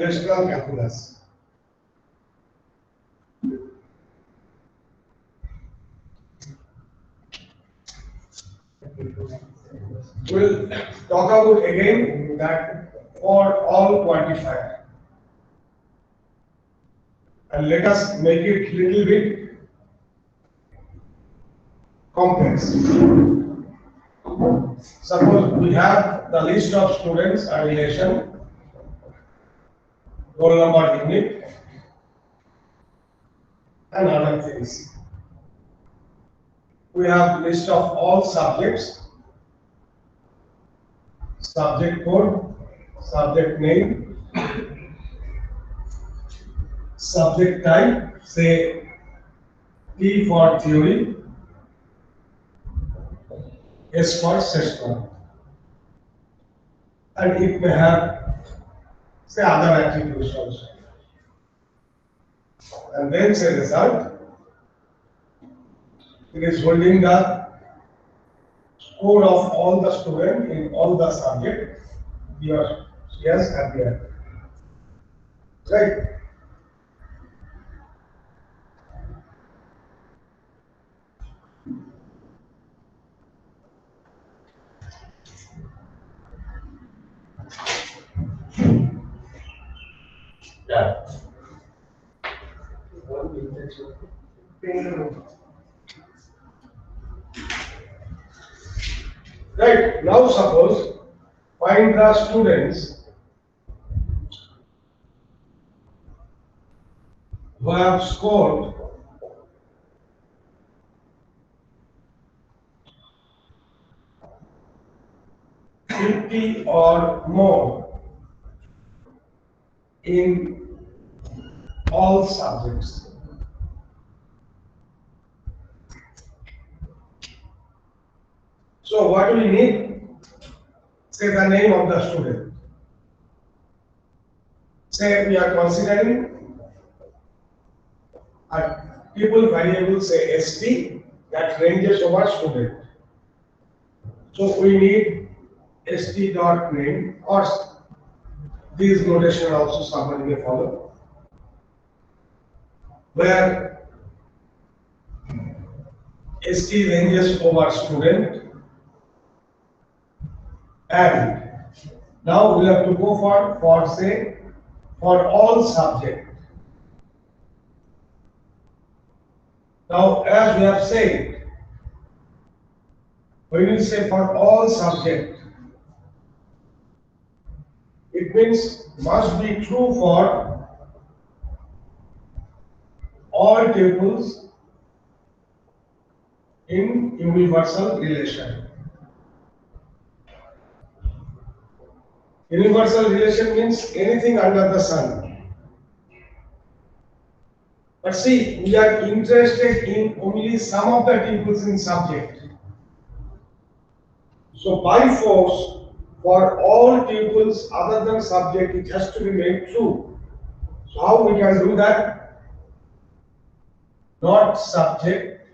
Statistical calculus. We'll talk about again that for all quantifier. And let us make it little bit complex. Suppose we have the list of students and relation, roll number, unit, and other things. We have list of all subjects, subject code, subject name, subject type, say T for theory, S for system, and it may have say other attributes also. And then say result. It is holding the score of all the students in all the subjects. Here, yes, and here. Right. Yeah. Right. Now suppose find the students who have scored 50 or more in all subjects. So what do we need? Say the name of the student. Say we are considering a people variable, say ST, that ranges over student. So we need ST dot name, or these notation also somebody may follow, where ST ranges over student. And now we have to go for say for all subject. Now as we have said, when we say for all subject, it means must be true for all tuples in universal relation. Universal relation means anything under the sun. But see, we are interested in only some of the tuples in subject. So by force, for all tuples other than subject, it has to be made true. So how we can do that? Not subject,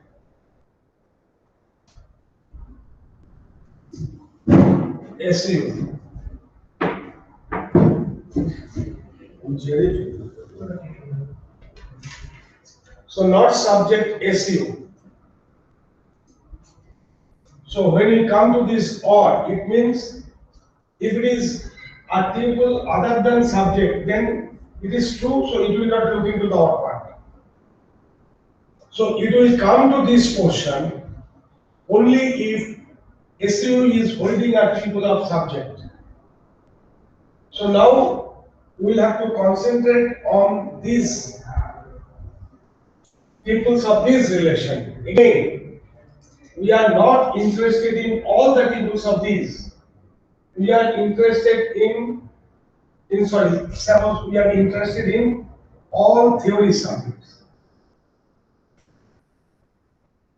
SU. So not subject SU. So when we come to this or, it means if it is a tuple other than subject, then it is true, so it will not look into the or part. So it will come to this portion only if SU is holding a tuple of subject. So now we will have to concentrate on these tuples of this relation. Again, we are not interested in all the tuples of these. We are interested suppose we are interested in all theory subjects.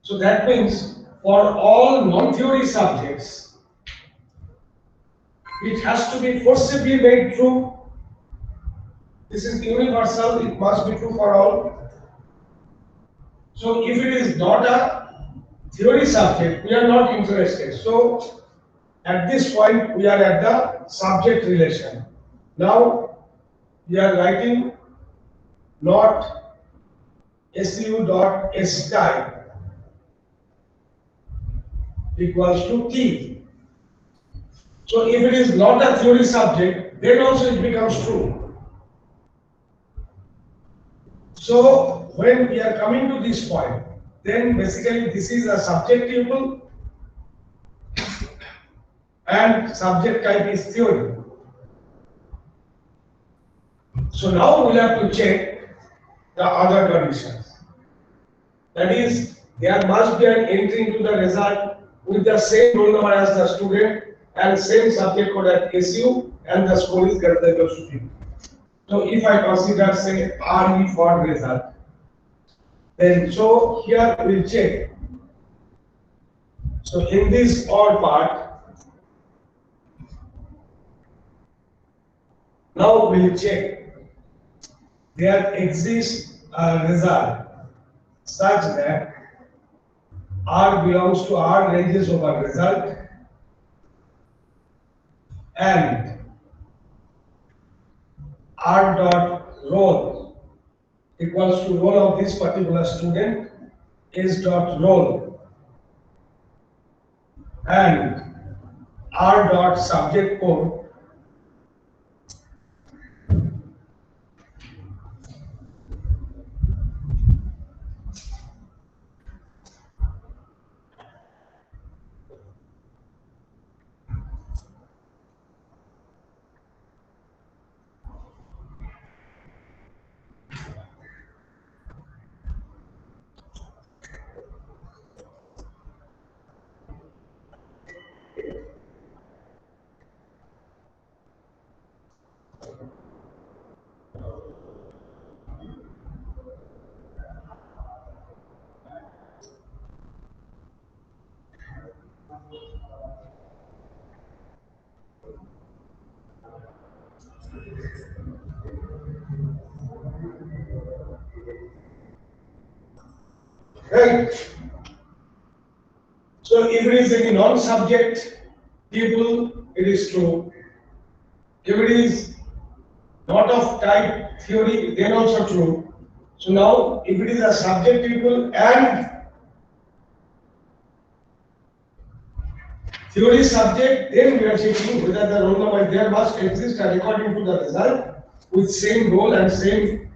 So that means for all non-theory subjects, it has to be forcibly made true. This is universal, it must be true for all. So if it is not a theory subject, we are not interested. So at this point, we are at the subject relation. Now, we are writing not SU dot S type equals to T. So if it is not a theory subject, then also it becomes true. So when we are coming to this point, then basically this is a subject tuple and subject type is theory. So now we'll have to check the other conditions. That is, there must be an entry into the result with the same roll number as the student and same subject code at SU, and the score is greater than equal to 50. So if I consider say RE for result, then so here we'll check. So in this or part, now we'll check there exists a result such that R belongs to R ranges over result and R dot roll equals to roll of this particular student is dot roll and R dot subject code right. So if it is any non-subject tuple, it is true. If it is not of type theory, then also true. So now if it is a subject tuple and theory subject, then we are checking whether the roll number there must exist according to the result with same role and same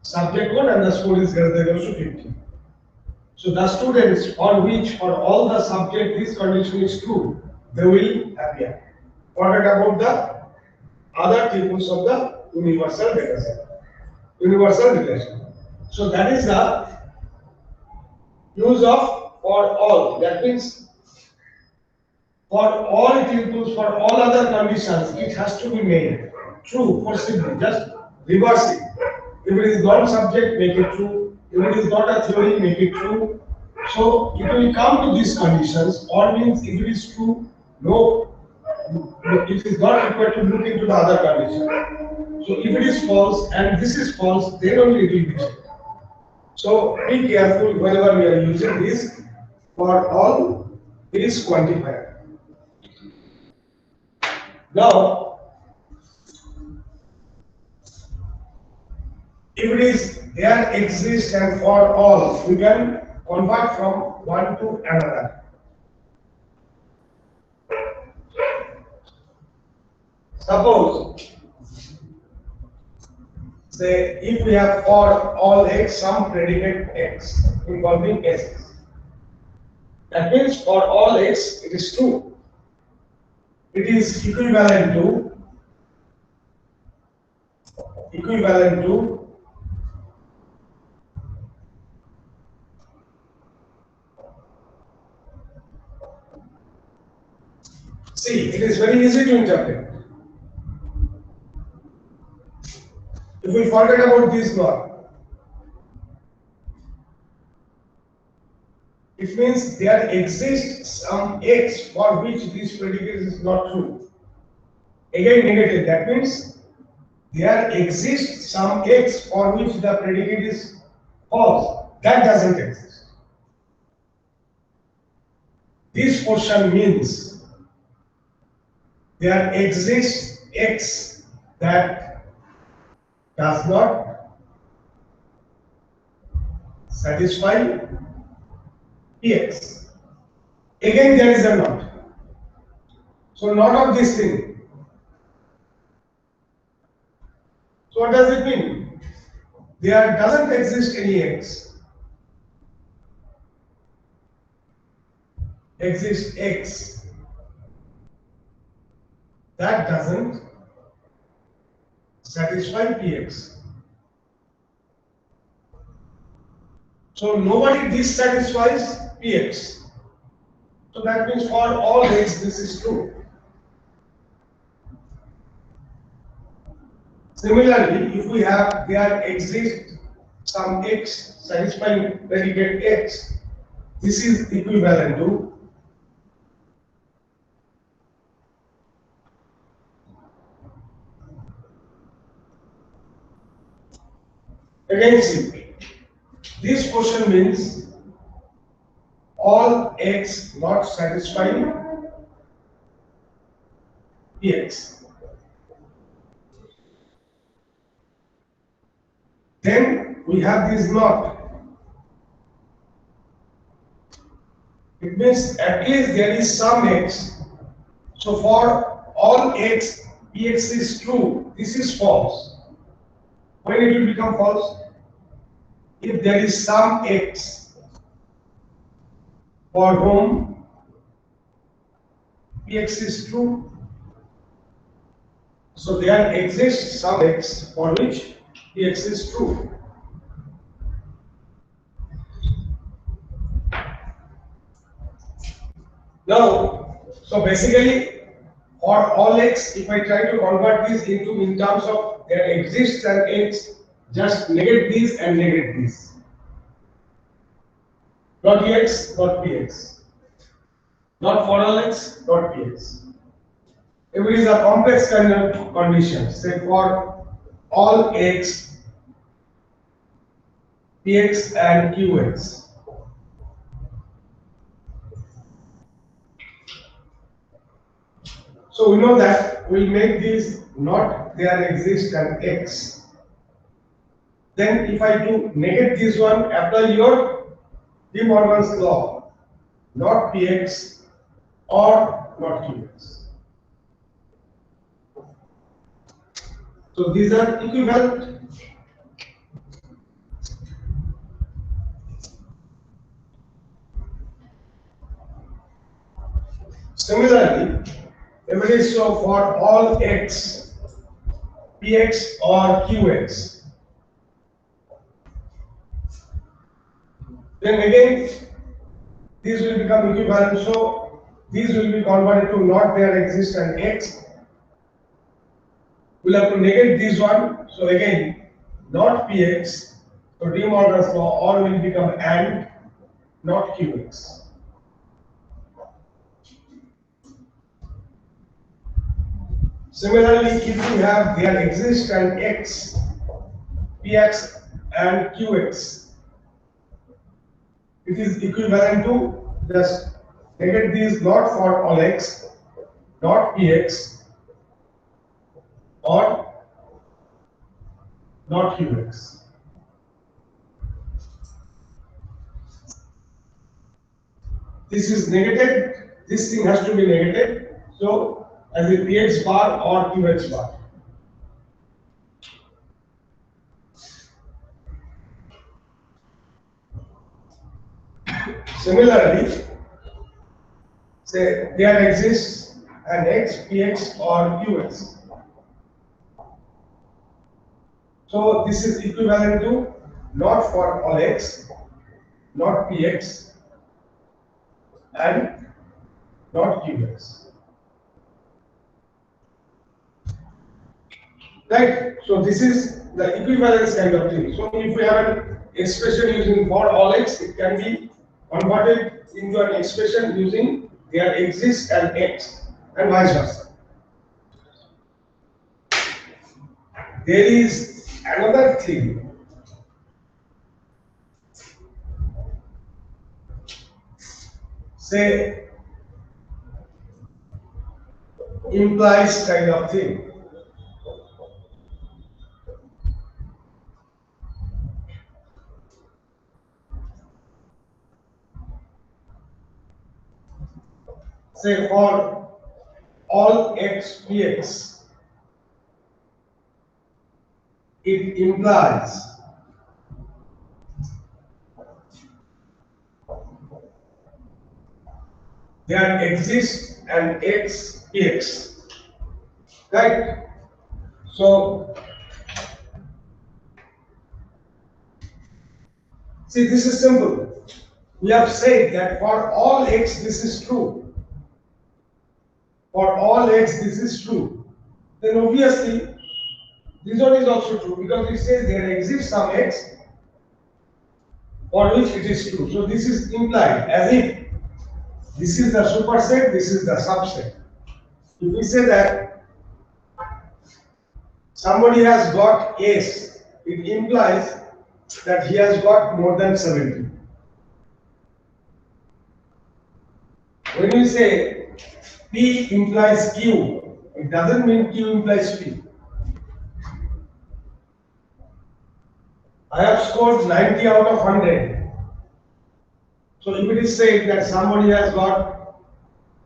subject code, and the score is greater than equal to 50. So the students on which for all the subject this condition is true, they will appear. Forget about the other tuples of the universal data set, universal relation. So that is the use of for all. That means for all tuples, for all other conditions, it has to be made true for simply just reversing. If it is non-subject, make it true. If it is not a theory, make it true. So it will come to these conditions, or means if it is true, no, it is not required to look into the other condition. So if it is false and this is false, then only it will be checked. So be careful whenever we are using this. For all, it is quantifier. Now, if it is there exists and for all, we can convert from one to another. Suppose, say, if we have for all x some predicate x involving s, that means for all x it is true. It is equivalent to see, it is very easy to interpret. If we forget about this one, it means there exists some x for which this predicate is not true. Again negative, that means there exists some x for which the predicate is false. That doesn't exist. This portion means there exists x that does not satisfy Px. Again, there is a not. So, not of this thing. So, what does it mean? There doesn't exist any x. Exists x. That doesn't satisfy Px. So, nobody dissatisfies Px. So, that means for all x this is true. Similarly, if we have there exists some x satisfying predicate x, this is equivalent to again see. This question means all x not satisfying Px. Then we have this not. It means at least there is some x. So for all x, Px is true. This is false. When it will become false? If there is some x for whom Px is true. So there exists some x for which Px is true. Now, so basically, for all x, if I try to convert this into in terms of there exists an x, just negate this and negate this. Not x, not px. Not for all x, not px. If it is a complex kind of condition, say for all x, px and qx. So we know that we make this not there exists an x. Then if I do negate this one, apply your De Morgan's law, not px or not qx. So these are equivalent. Similarly, if it is so for all x, px or qx, then again these will become equivalent. So these will be converted to not there exists an x. We'll have to negate this one. So again, not px. So De Morgan's law or will become and not qx. Similarly, if you have there exists an x, px and qx, it is equivalent to just negate these not for all x, not px or not qx. This is negated, this thing has to be negated. So as a px bar or qx bar. Similarly, say there exists an x, px or qx. So this is equivalent to not for all x, not px and not qx. Right? So this is the equivalence kind of thing. So if we have an expression using for all x, it can be converted into an expression using there exists an x and vice versa. There is another thing. Say implies kind of thing. say for all x px, it implies there exists an x px, right? So see, this is simple. We have said that for all x this is true. For all x this is true. Then obviously this one is also true because it says there exists some x for which it is true. So this is implied as if this is the superset, this is the subset. If we say that somebody has got S, it implies that he has got more than 70. When we say P implies Q, it doesn't mean Q implies P. I have scored 90 out of 100. So if it is said that somebody has got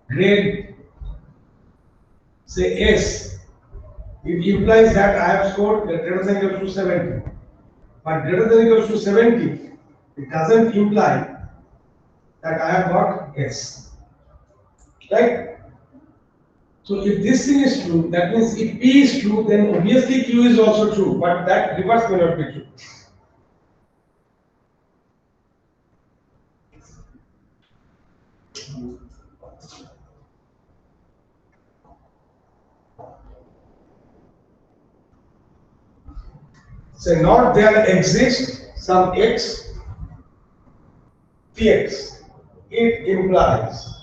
grade, say S, it implies that I have scored greater than or equal to 70. But greater than or equal to 70, it doesn't imply that I have got S. Right? So if this thing is true, that means if P is true, then obviously Q is also true, but that reverse may not be true. So not there exists some x px. It implies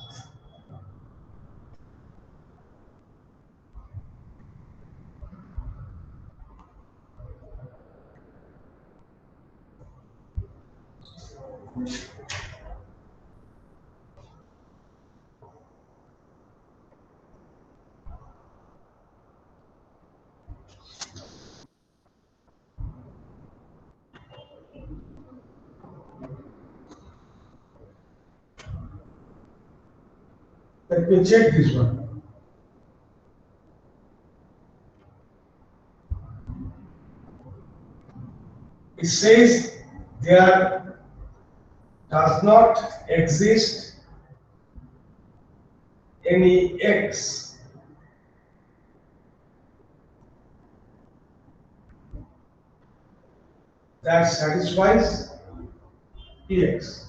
let me check this one. It says there does not exist any x that satisfies px.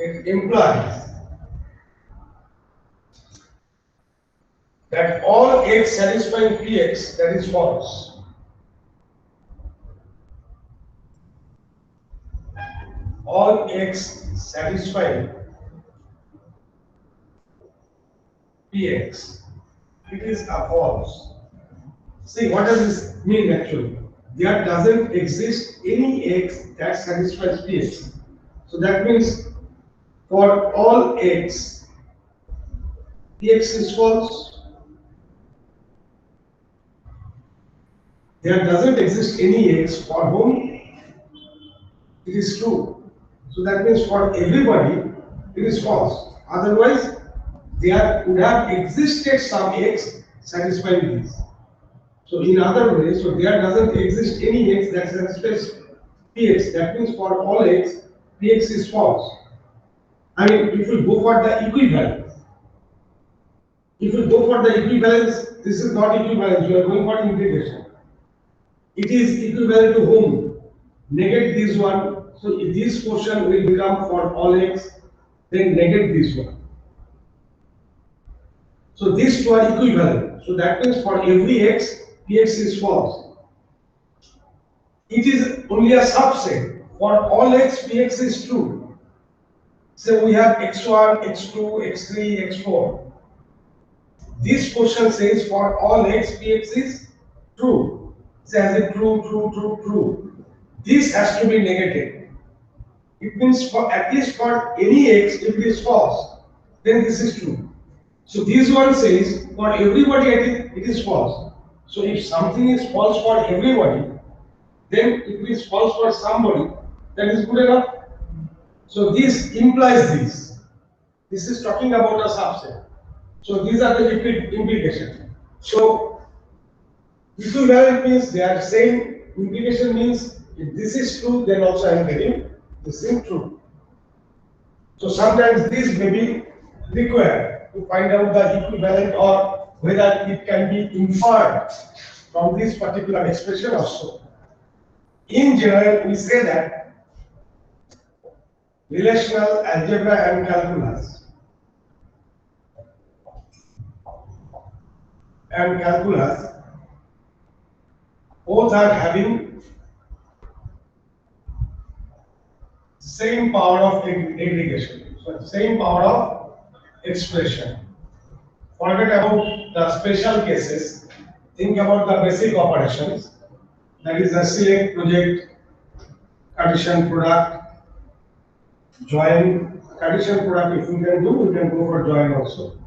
It implies that all x satisfying px, that is false. All x satisfying px, it is a false. See, what does this mean actually? There doesn't exist any x that satisfies px. So that means for all x, px is false. There doesn't exist any x for whom it is true. So that means for everybody, it is false. Otherwise, there would have existed some x satisfying this. So in other words, so there doesn't exist any x that satisfies px. That means for all x, px is false. I mean, if we go for the equivalence, this is not equivalence, we are going for integration. It is equivalent to whom? Negate this one. So if this portion will become for all x, then negate this one. So these two are equivalent. So that means for every x, px is false. It is only a subset. For all x, px is true. So we have x1, x2, x3, x4. This question says for all x, px is true. Says it true, true, true, true. This has to be negated. It means for at least for any x, if it is false, then this is true. So this one says for everybody it is false. So if something is false for everybody, then if it is false for somebody, that is good enough. So this implies this. This is talking about a subset. So these are the implications. So equivalent means they are same. Implication means if this is true, then also I am getting the same true. So sometimes this may be required to find out the equivalent or whether it can be inferred from this particular expression also. In general, we say that relational algebra and calculus both are having same power of aggregation, so same power of expression. Forget about the special cases. Think about the basic operations. That is the select, project, addition, product, join. Addition, product, if we can do, we can go for join also.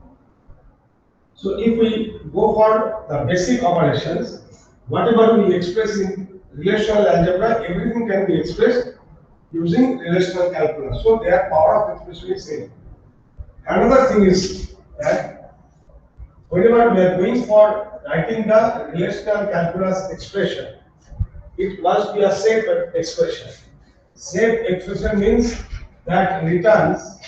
So if we go for the basic operations, whatever we express in relational algebra, everything can be expressed using relational calculus. So their power of expression is same. Another thing is that whenever we are going for writing the relational calculus expression, it must be a safe expression. Safe expression means that returns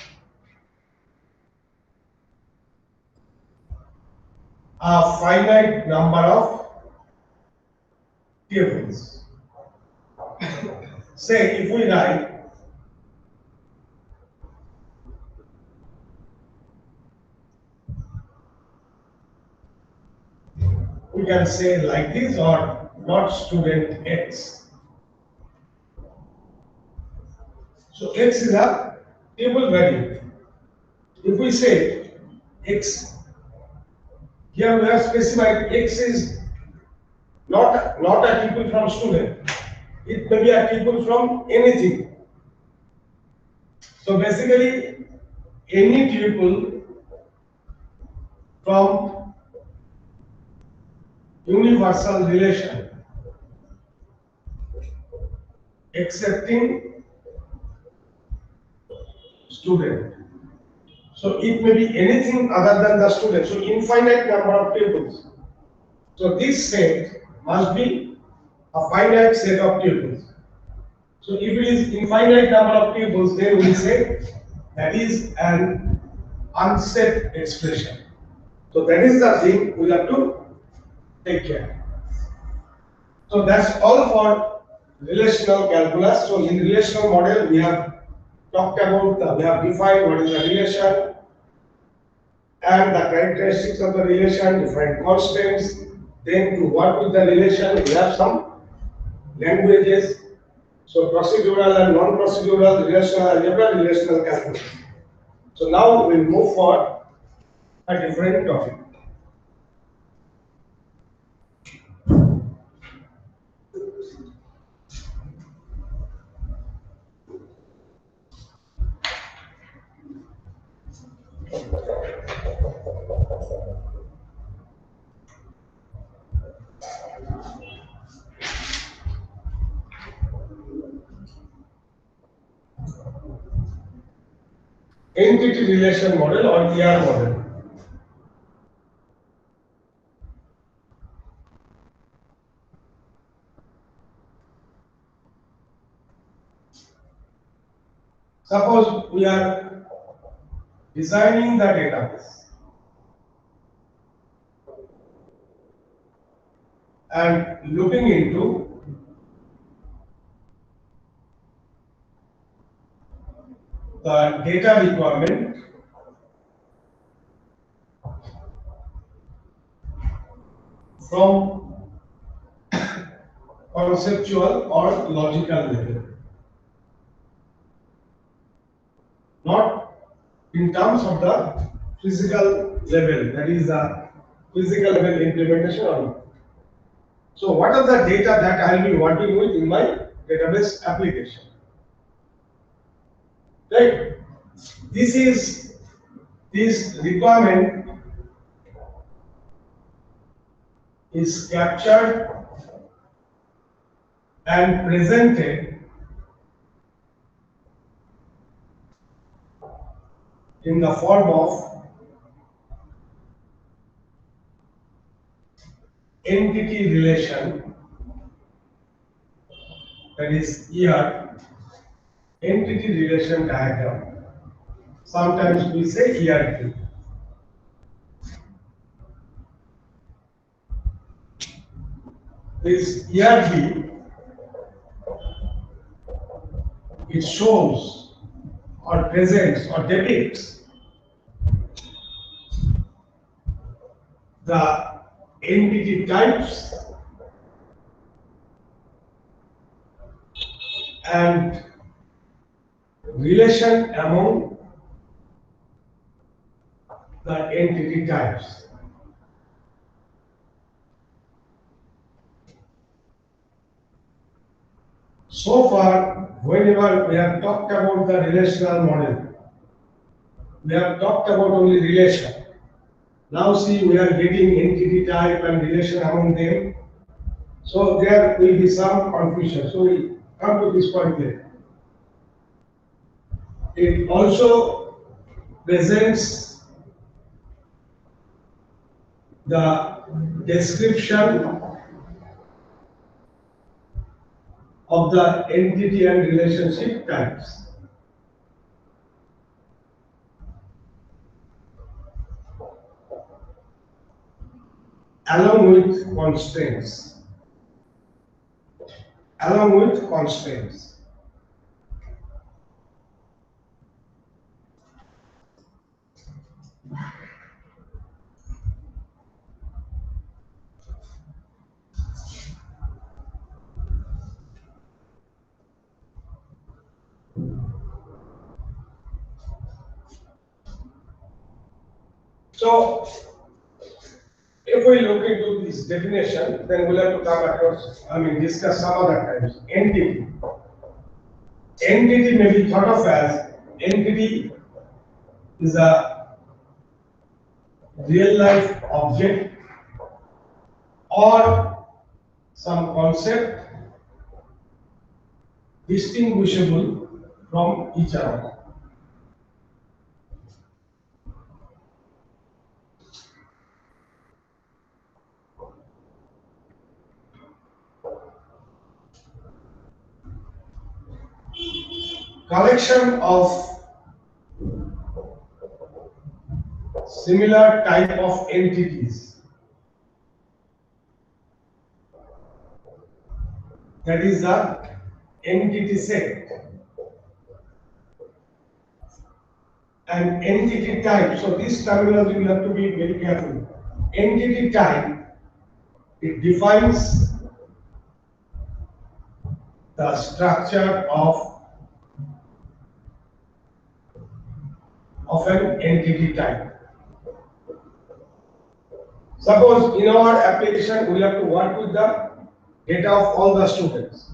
a finite number of tables. Say if we write we can say like this or not student X. So X is a table value. If we say X, here we have specified X is not a tuple from student. It may be a tuple from anything. So basically, any tuple from universal relation excepting student. So it may be anything other than the student. So infinite number of tables. So this set must be a finite set of tuples. So if it is infinite number of tuples, then we say that is an unset expression. So that is the thing we have to take care. So that's all for relational calculus. So in relational model, we have talked about, we have defined what is a relation and the characteristics of the relation, defined constants. Then to work with the relation, we have some languages. So procedural and non-procedural, relational algebra, relational calculus. So now we'll move for a different topic. Entity relation model or ER model. Suppose we are designing the database and looking into the data requirement from conceptual or logical level, not in terms of the physical level, that is the physical level implementation or not. So what are the data that I will be working with in my database application? Right? This requirement is captured and presented in the form of entity relation, that is here entity relation diagram. Sometimes we say ERD. This ERD, it shows or presents or depicts the entity types and relation among the entity types. So far, whenever we have talked about the relational model, we have talked about only relation. Now see, we are getting entity type and relation among them. So there will be some confusion. So we come to this point there. It also presents the description of the entity and relationship types. Along with constraints. Along with constraints. So, if we look into this definition, then we'll have to come across, discuss some other times. Entity. Entity may be thought of as entity is a real life object or some concept distinguishable from each other. Collection of similar type of entities, that is the entity set. And entity type, so this terminology you have to be very careful. Entity type, it defines the structure of an entity type. Suppose in our application we have to work with the data of all the students.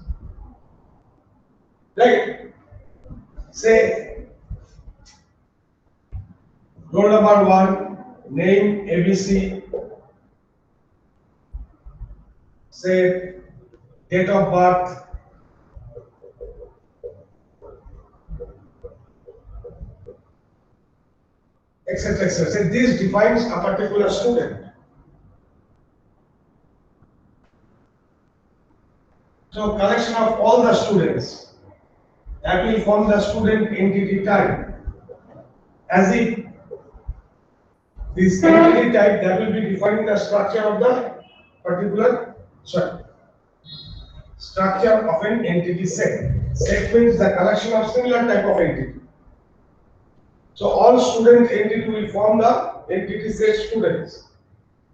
Right? Say roll number 1, name ABC, say date of birth, etc. etc. So this defines a particular student. So collection of all the students, that will form the student entity type. As if this entity type, that will be defining the structure of the particular structure of an entity set. Set means the collection of similar type of entity. So all student entity will form the entity set students.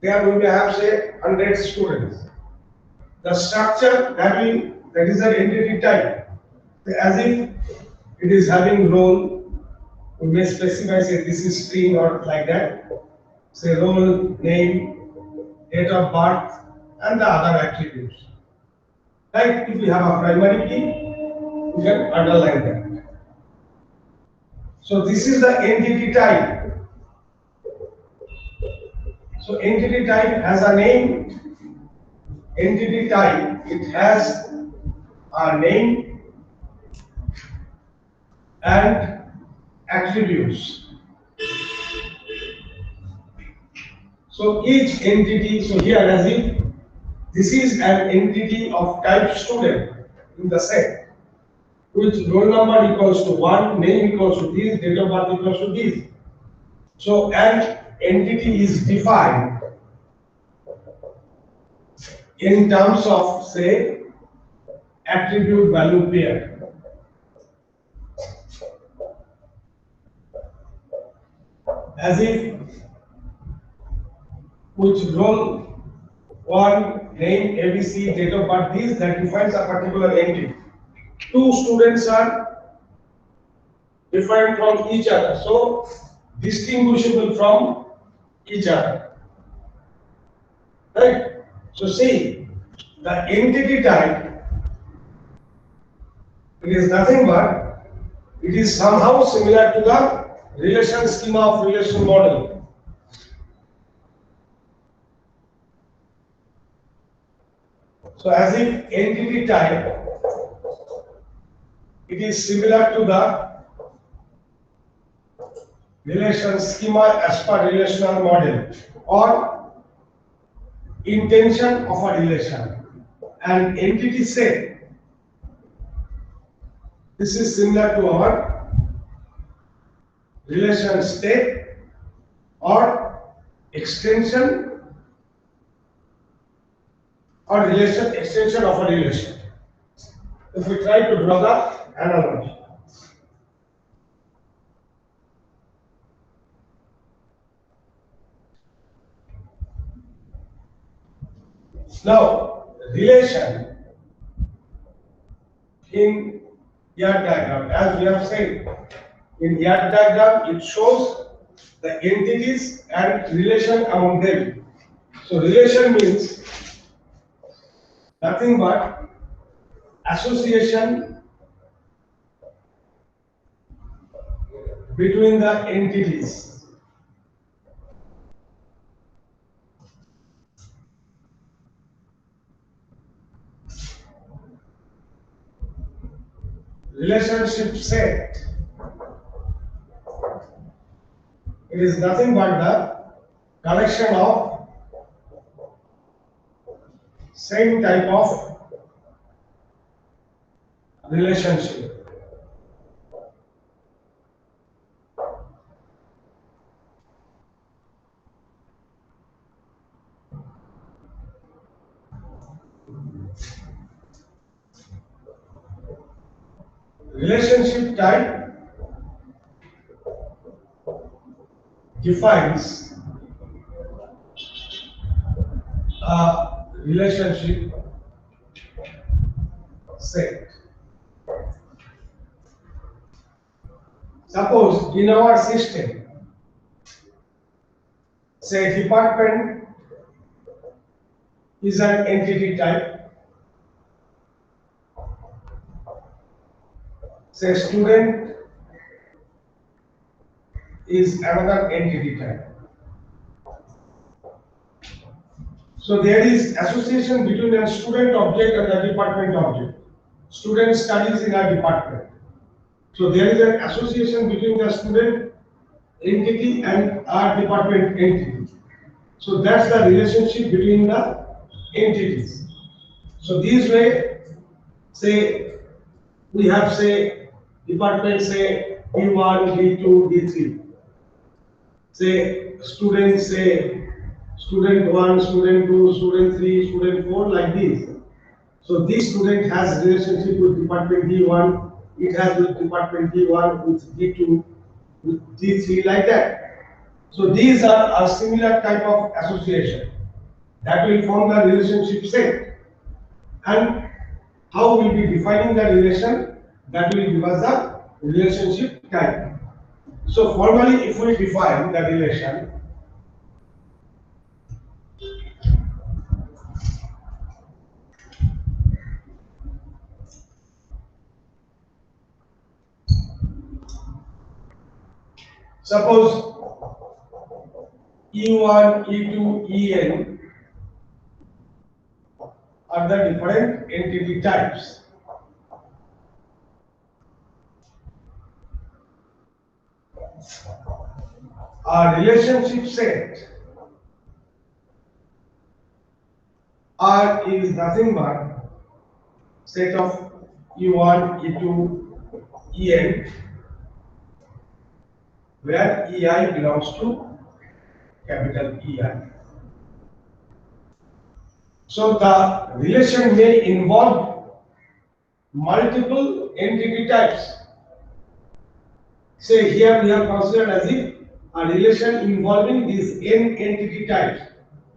There we may have say 100 students. The structure that is an entity type. As if it is having role, we may specify say this is string or like that. Say role, name, date of birth, and the other attributes. Like if we have a primary key, we can underline that. So this is the entity type. So entity type has a name entity type, it has a name and attributes. So each entity, so here as if this is an entity of type student in the set, which roll number equals to 1, name equals to this, date of birth equals to this. So an entity is defined in terms of, say, attribute value pair. As if which roll 1, name, ABC, date of birth, this that defines a particular entity. Two students are different from each other, so distinguishable from each other. Right? So see, the entity type, it is nothing but it is somehow similar to the relation schema of relation model. So as if entity type, it is similar to the relation schema as per relational model or intention of a relation. And entity set, this is similar to our relation state or extension or relation extension of a relation. If we try to draw the analogy. Now, relation in ER diagram, as we have said, in ER diagram it shows the entities and relation among them. So relation means nothing but association between the entities. Relationship set, it is nothing but the collection of same type of relationship. Relationship type defines a relationship set. Suppose in our system, say department is an entity type, say student is another entity type. So there is association between a student object and a department object. Student studies in a department. So there is an association between the student entity and our department entity. So that's the relationship between the entities. So this way, say we have say department say D1, D2, D3. Say students say student 1, student 2, student 3, student 4 like this. So this student has relationship with department D1, it has with department D1, with D2, with D3 like that. So these are a similar type of association that will form the relationship set. And how we will be defining the relation, that will give us the relationship type. So formally, if we define the relation, suppose E1, E2, En for the different entity types. A relationship set R is nothing but set of E1, E2, En, where Ei belongs to capital EI. So the relation may involve multiple entity types. Say here we have considered as if a relation involving these n entity types.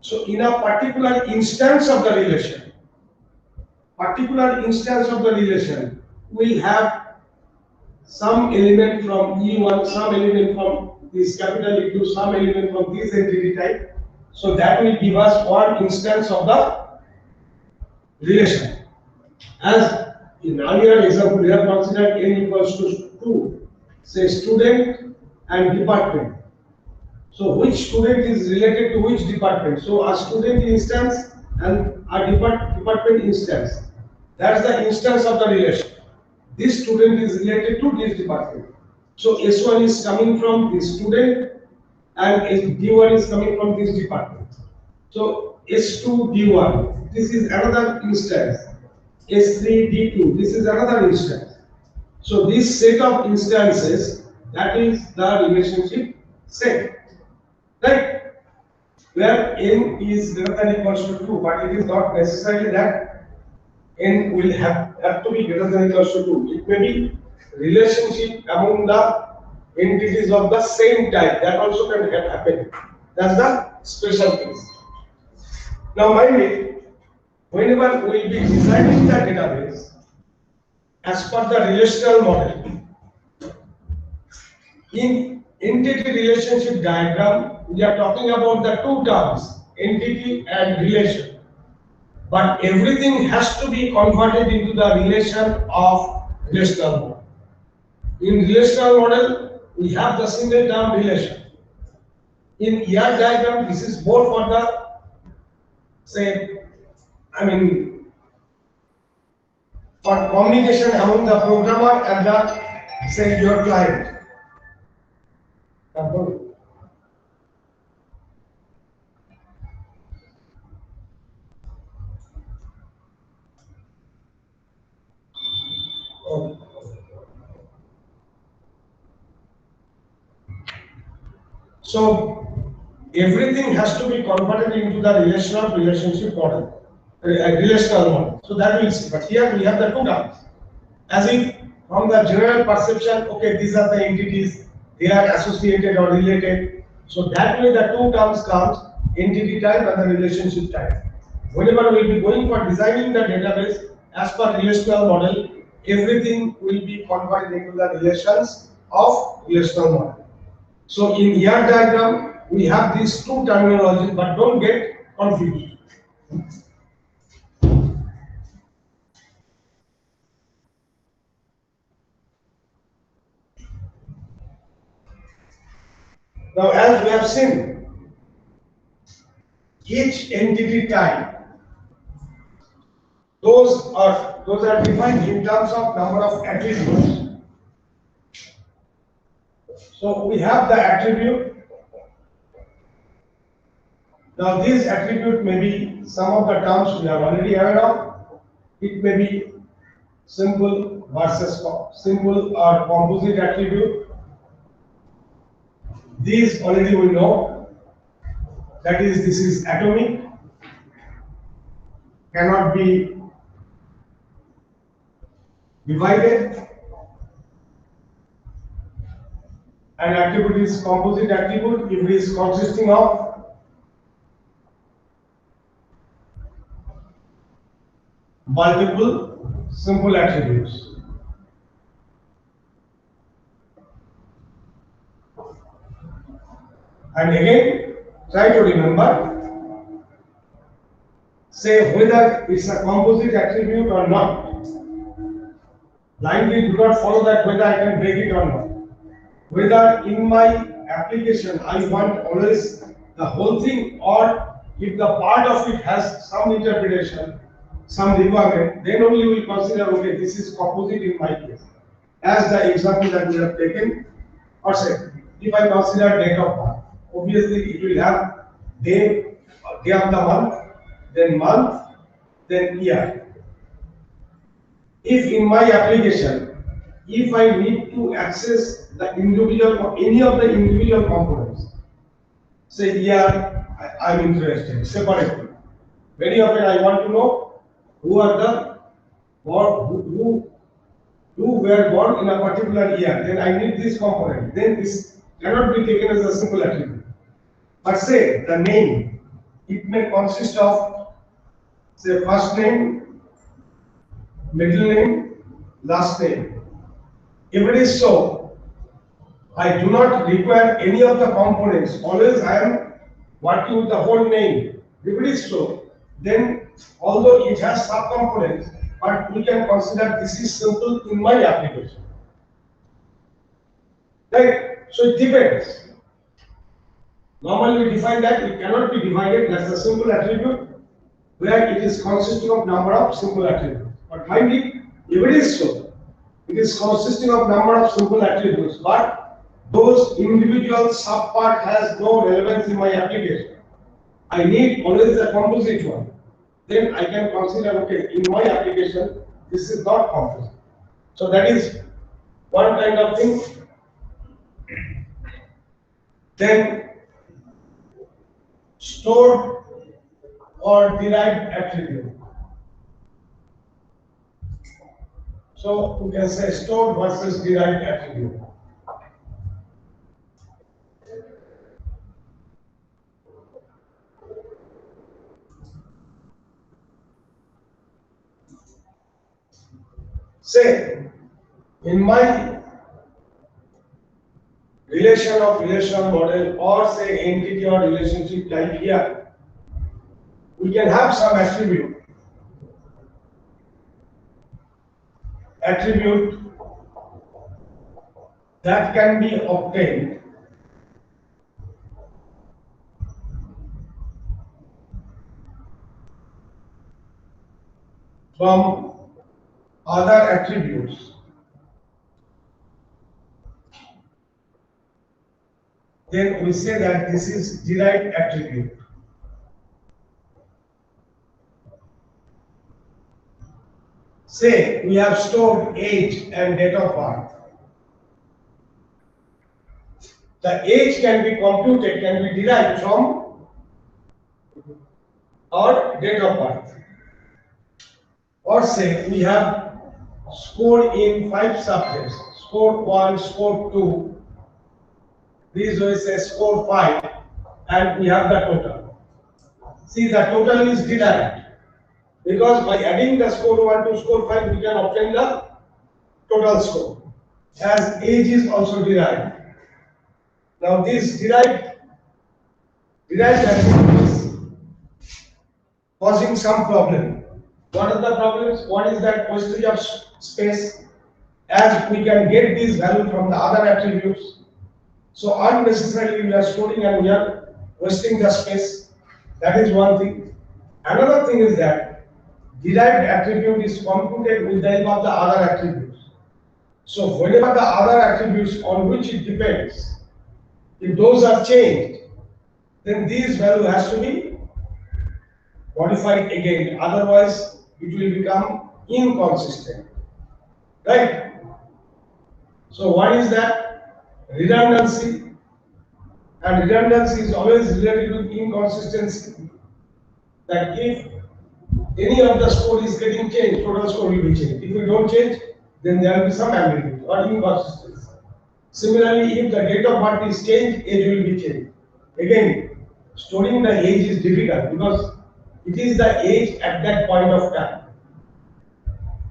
So in a particular instance of the relation, will have some element from E1, some element from this capital E2, some element from this entity type. So that will give us one instance of the relation. As in earlier example, we have considered n equals to 2, say student and department. So which student is related to which department? So a student instance and a department instance. That's the instance of the relation. This student is related to this department. So S1 is coming from this student and D1 is coming from this department. So S2 D1, this is another instance. S3 D2, this is another instance. So this set of instances, that is the relationship set. Right? Where n is greater than equals to 2, but it is not necessarily that n will have to be greater than equals to 2. It may be relationship among the entities of the same type. That also can happen. That's the special case. Now mind me, whenever we will be designing the database as per the relational model, in entity relationship diagram, we are talking about the two terms, entity and relation. But everything has to be converted into the relation of relational model. In relational model, we have the single term relation. In ER diagram, this is more for the, say, for communication among the programmer and the, say, your client. So everything has to be converted into the relationship model, relational model. So that we'll see. But here we have the two terms. As if from the general perception, okay, these are the entities, they are associated or related. So that way the two terms comes, entity type and the relationship type. Whenever we'll be going for designing the database as per relational model, everything will be converted into the relations of relational model. So in ER diagram, we have these two terminologies, but don't get confused. Now, as we have seen, each entity type, those are defined in terms of number of attributes. So we have the attribute. Now these attribute may be some of the terms we are already aware of. It may be simple versus simple or composite attribute. These already we know. That is, this is atomic, cannot be divided. An attribute is composite attribute if it is consisting of multiple simple attributes. And again, try to remember, say whether it's a composite attribute or not. Blindly do not follow that whether I can break it or not. Whether in my application I want always the whole thing, or if the part of it has some interpretation, some requirement, then only we will consider, okay, this is composite in my case. As the example that we have taken, or say, if I consider date of birth, obviously it will have day of the month, then year. If in my application, if I need to access the individual, any of the individual components, say here I am interested separately. Very often I want to know who are the who were born in a particular year. Then I need this component. Then this cannot be taken as a simple attribute. But say the name, it may consist of say first name, middle name, last name. If it is so, I do not require any of the components. Always I am working with the whole name. If it is so, then although it has subcomponents, but we can consider this is simple in my application. Right? So it depends. Normally we define that it cannot be divided. That's a simple attribute where it is consisting of number of simple attributes. But mind it, if it is so, it is consisting of number of simple attributes, but those individual subpart has no relevance in my application. I need always a composite one. Then I can consider, okay, in my application, this is not composite. So that is one kind of thing. Then stored or derived attribute. So we can say stored versus derived attribute. Say, in my relational model or say entity or relationship like here, we can have some attribute that can be obtained from other attributes. Then we say that this is derived attribute. Say we have stored age and date of birth. The age can be computed, can be derived from our date of birth. Or say we have scored in 5 subjects, scored 1, scored 2, these we say score 5, and we have the total. See, the total is derived because by adding the score 1 to score 5, we can obtain the total score. As age is also derived. Now, this derived attribute is causing some problem. What are the problems? One is that wastage of space, as we can get this value from the other attributes. So unnecessarily we are storing and we are wasting the space. That is one thing. Another thing is that derived attribute is computed with the help of the other attributes. So whenever the other attributes on which it depends, if those are changed, then this value has to be modified again. Otherwise, it will become inconsistent. Right? So one is that redundancy, and redundancy is always related with inconsistency. That if any of the score is getting changed, total score will be changed. If we don't change, then there will be some ambiguity or inconsistency. Similarly, if the date of birth is changed, age will be changed. Again, storing the age is difficult because it is the age at that point of time.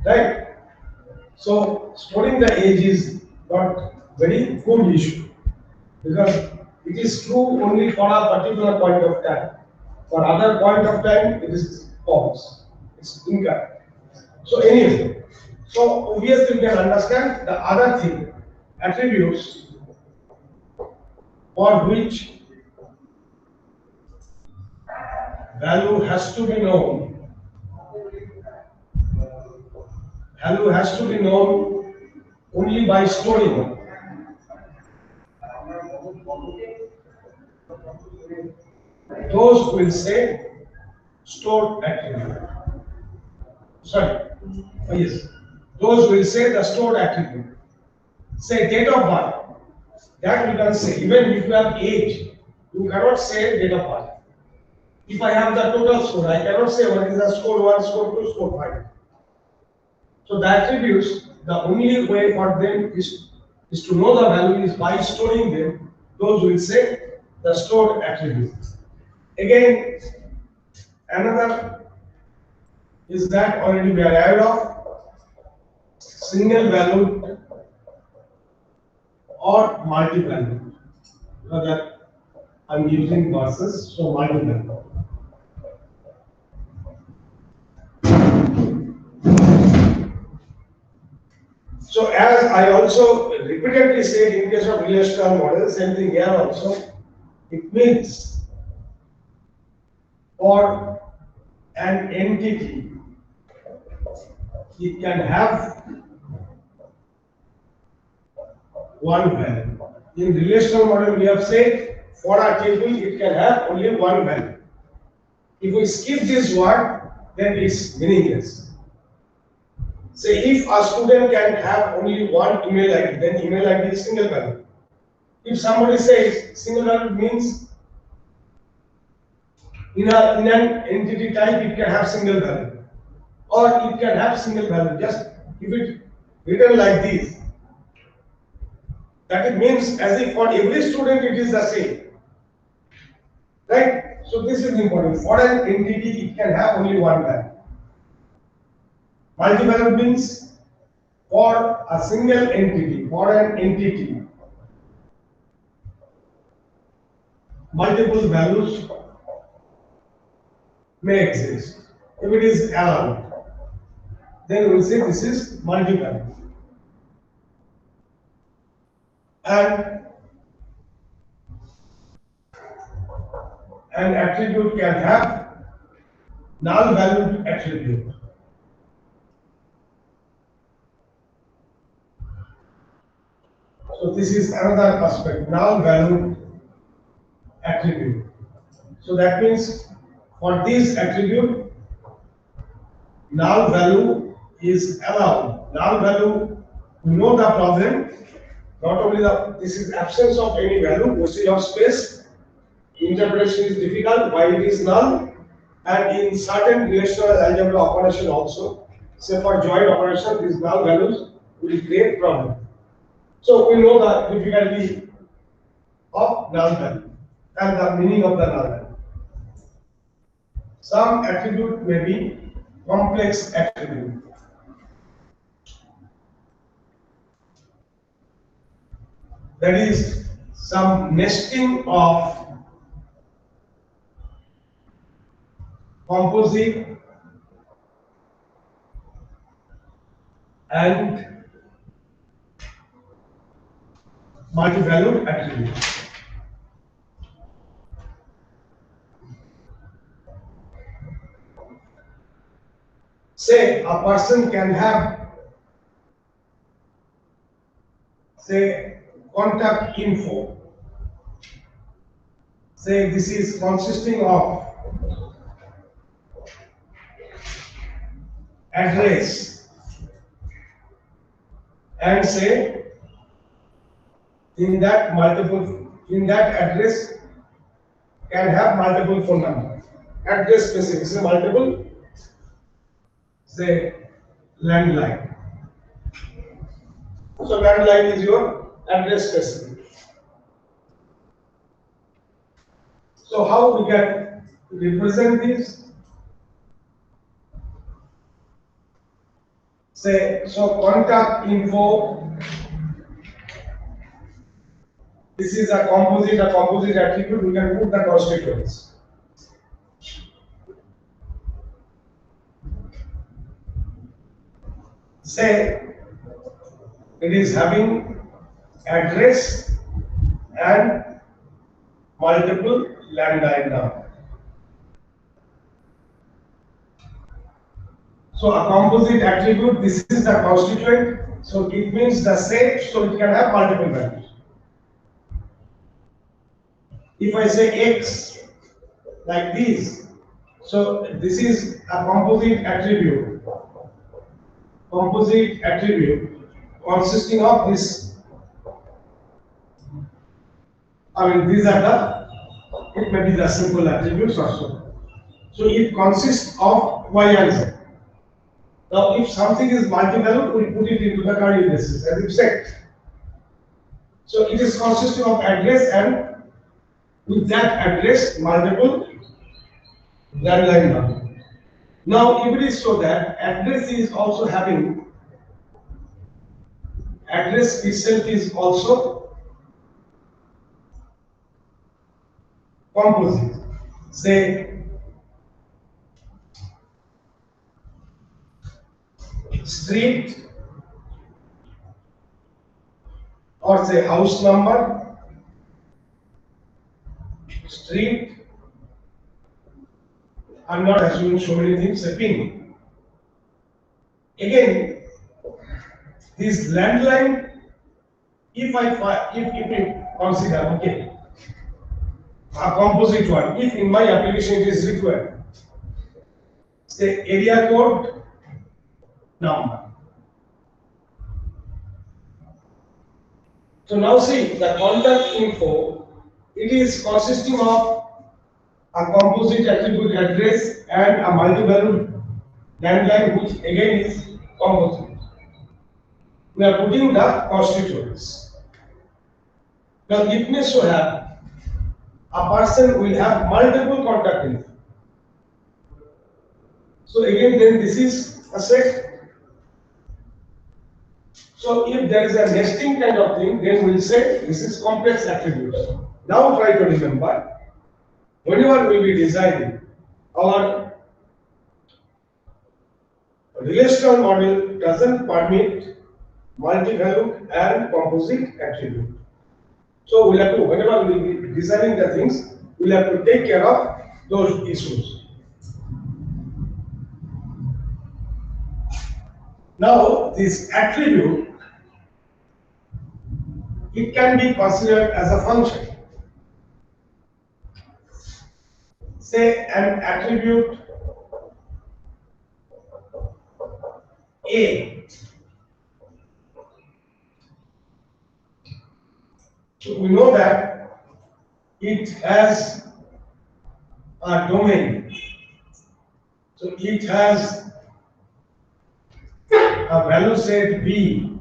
Right? So storing the age is not very good issue because it is true only for a particular point of time. For other point of time, it is false. It's incorrect. So anyway, so obviously we can understand the other thing, attributes for which value has to be known value has to be known only by storing. Those will say stored attribute. Sorry, yes. Those will say the stored attribute. Say date of birth. That we can say. Even if you have age, you cannot say date of birth. If I have the total score, I cannot say what is the score 1, score 2, score 5. So the attributes, the only way for them is to know the value is by storing them. Those will say the stored attribute. Again, another is that already we are aware of single value or multi-value. So that I'm using versus, so multi-value. So as I also repeatedly said in case of relational model, same thing here also, it means for an entity, it can have one value. In relational model, we have said for a table, it can have only one value. If we skip this word, then it's meaningless. Say if a student can have only one email ID, then email ID is single value. If somebody says single value means in an entity type it can have single value, or it can have single value. Just if it written like this, that it means as if for every student it is the same, right? So this is important. For an entity it can have only one value. Multi-value means for a single entity, for an entity, multiple values may exist. If it is allowed, then we will say this is multi-value. And an attribute can have null valued attribute. So this is another aspect, null valued attribute. So that means for this attribute, null value is allowed. Null value, we know the problem. Not only this is absence of any value, usage of space. Interpretation is difficult, why it is null, and in certain relational algebra operation also, say for joint operation, these null values will create problem. So we know the difficulty of null value and the meaning of the null value. Some attribute may be complex attribute. That is some nesting of composite and multi-valued attributes. Say a person can have, say, contact info. Say this is consisting of address and say in that address can have multiple phone numbers. Address specific, say multiple, say landline. So landline is your address specific. So how we can represent this? Say, so contact info, this is a composite attribute, we can put the constituents. Say, it is having address and multiple landline number. So a composite attribute, this is the constituent. So it means the set, so it can have multiple values. If I say x like this, so this is a composite attribute. Composite attribute consisting of this. I mean, these are the, it may be the simple attributes also. So it consists of y and z. Now, if something is multi-valued, we put it into the curly braces as if set. So it is consisting of address, and with that address, multiple landline number. Now, if it is so that address is also having, address itself is also composite. Say street, or say house number, street. I'm not assuming so many things, a pin. Again, this landline, if we consider, okay, a composite one, if in my application it is required, say area code number. So now see the contact info, it is consisting of a composite attribute address and a multi-valued landline, which again is composite. We are putting the constituents. Now it may so have a person will have multiple contact info. So again, then this is a set. So if there is a nesting kind of thing, then we'll say this is complex attributes. Now try to remember, whenever we will be designing our relational model doesn't permit multi-valued and composite attribute. So we'll have to, whenever we will be designing the things, we'll have to take care of those issues. Now this attribute, it can be considered as a function. Say an attribute A. So we know that it has a domain. So it has a value set B.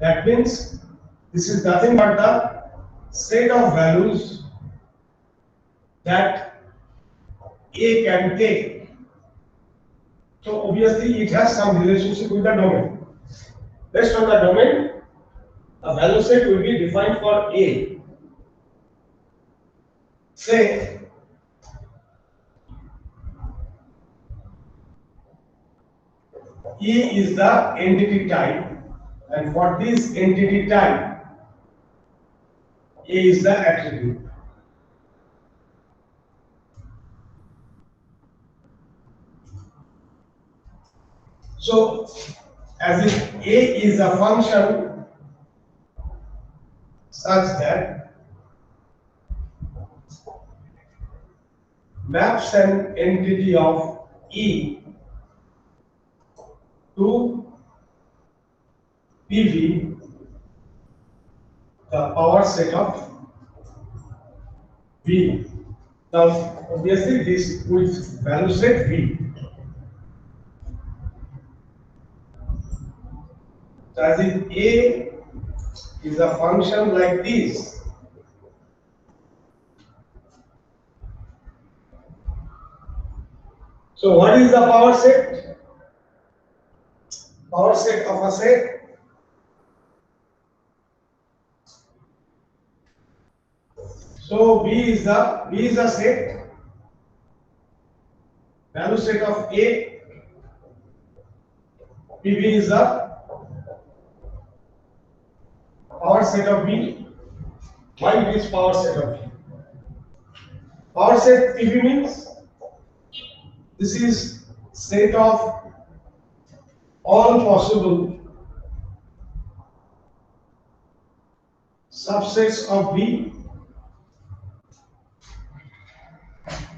That means this is nothing but the set of values that A can take. So obviously it has some relationship with the domain. Based on the domain, a value set will be defined for A. Say E is the entity type, and for this entity type, A is the attribute. So, as if A is a function such that maps an entity of E to PV, the power set of V. Now, obviously, this with value set V. So as if A is a function like this, so what is the power set? Power set of a set. So B is a set. Value set of A. PV is the power set of B. Why it is power set of B? Power set PV means this is set of all possible subsets of V.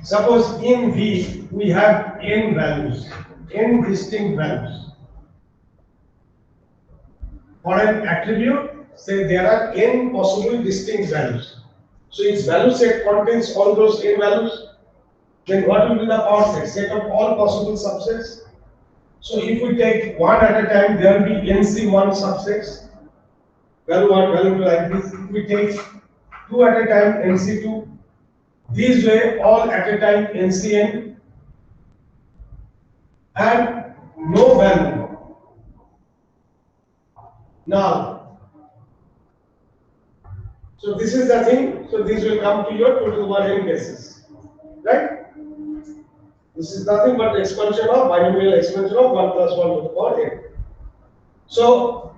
Suppose in V we have n values, n distinct values. For an attribute, say there are n possible distinct values. So its value set contains all those n values. Then what will be the power set? Set of all possible subsets. So if we take one at a time, there will be NC1 subsets. Value 1, value 2 like this. If we take two at a time, NC2. This way, all at a time, NCN. And no value. Now, so this is the thing. So this will come to your 2 to the power n basis. Right? This is nothing but the expansion of binomial expansion of 1 plus 1 to the power n. So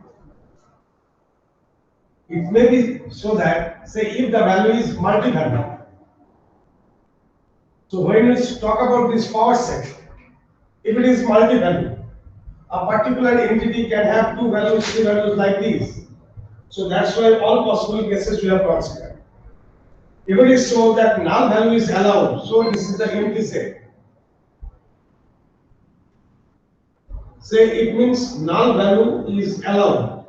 it may be so that, say, if the value is multi-value. So when we talk about this power set, if it is multi-value, a particular entity can have two values, three values like these. So that's why all possible cases we have considered. If it is so that null value is allowed, so this is the empty set. Say it means null value is allowed.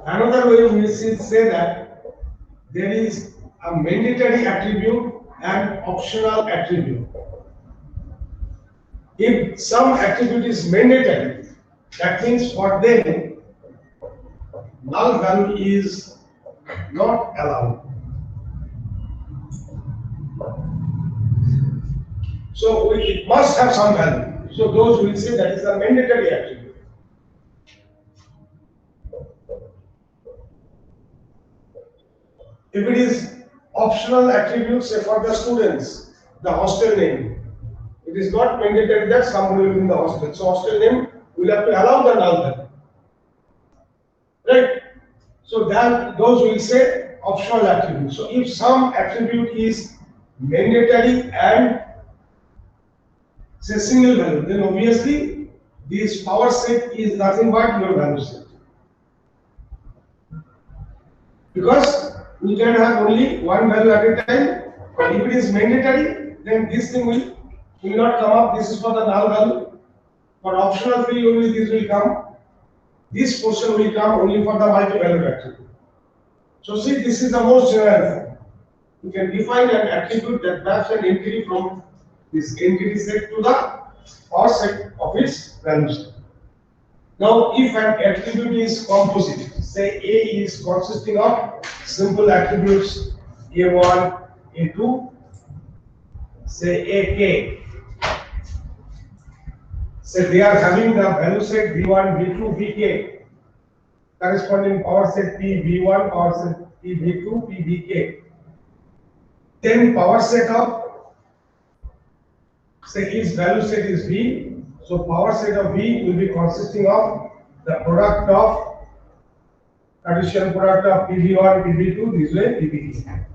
Another way we say that there is a mandatory attribute and optional attribute. If some attribute is mandatory, that means for them null value is not allowed. So it must have some value. So those will say that is a mandatory attribute. If it is optional attribute, say for the students, the hostel name, it is not mandatory that somebody will be in the hostel. So hostel name will have to allow the null value. Right? So that those will say optional attribute. So if some attribute is mandatory and say single value, then obviously this power set is nothing but your value set. Because we can have only one value at a time, but if it is mandatory, then this thing will not come up. This is for the null value. For optional field only this will come. This portion will come only for the multi-valued attribute. So see, this is the most general form. You can define an attribute that maps an entity from this entity set to the power set of its value set. Now, if an attribute is composite, say A is consisting of simple attributes A1, A2, say AK. Say they are having the value set V1, V2, Vk, corresponding power set P V1, power set P V2, P Vk. Then power set of, say its value set is V. So power set of V will be consisting of the product of Cartesian product of PV1, PV2, this way PV.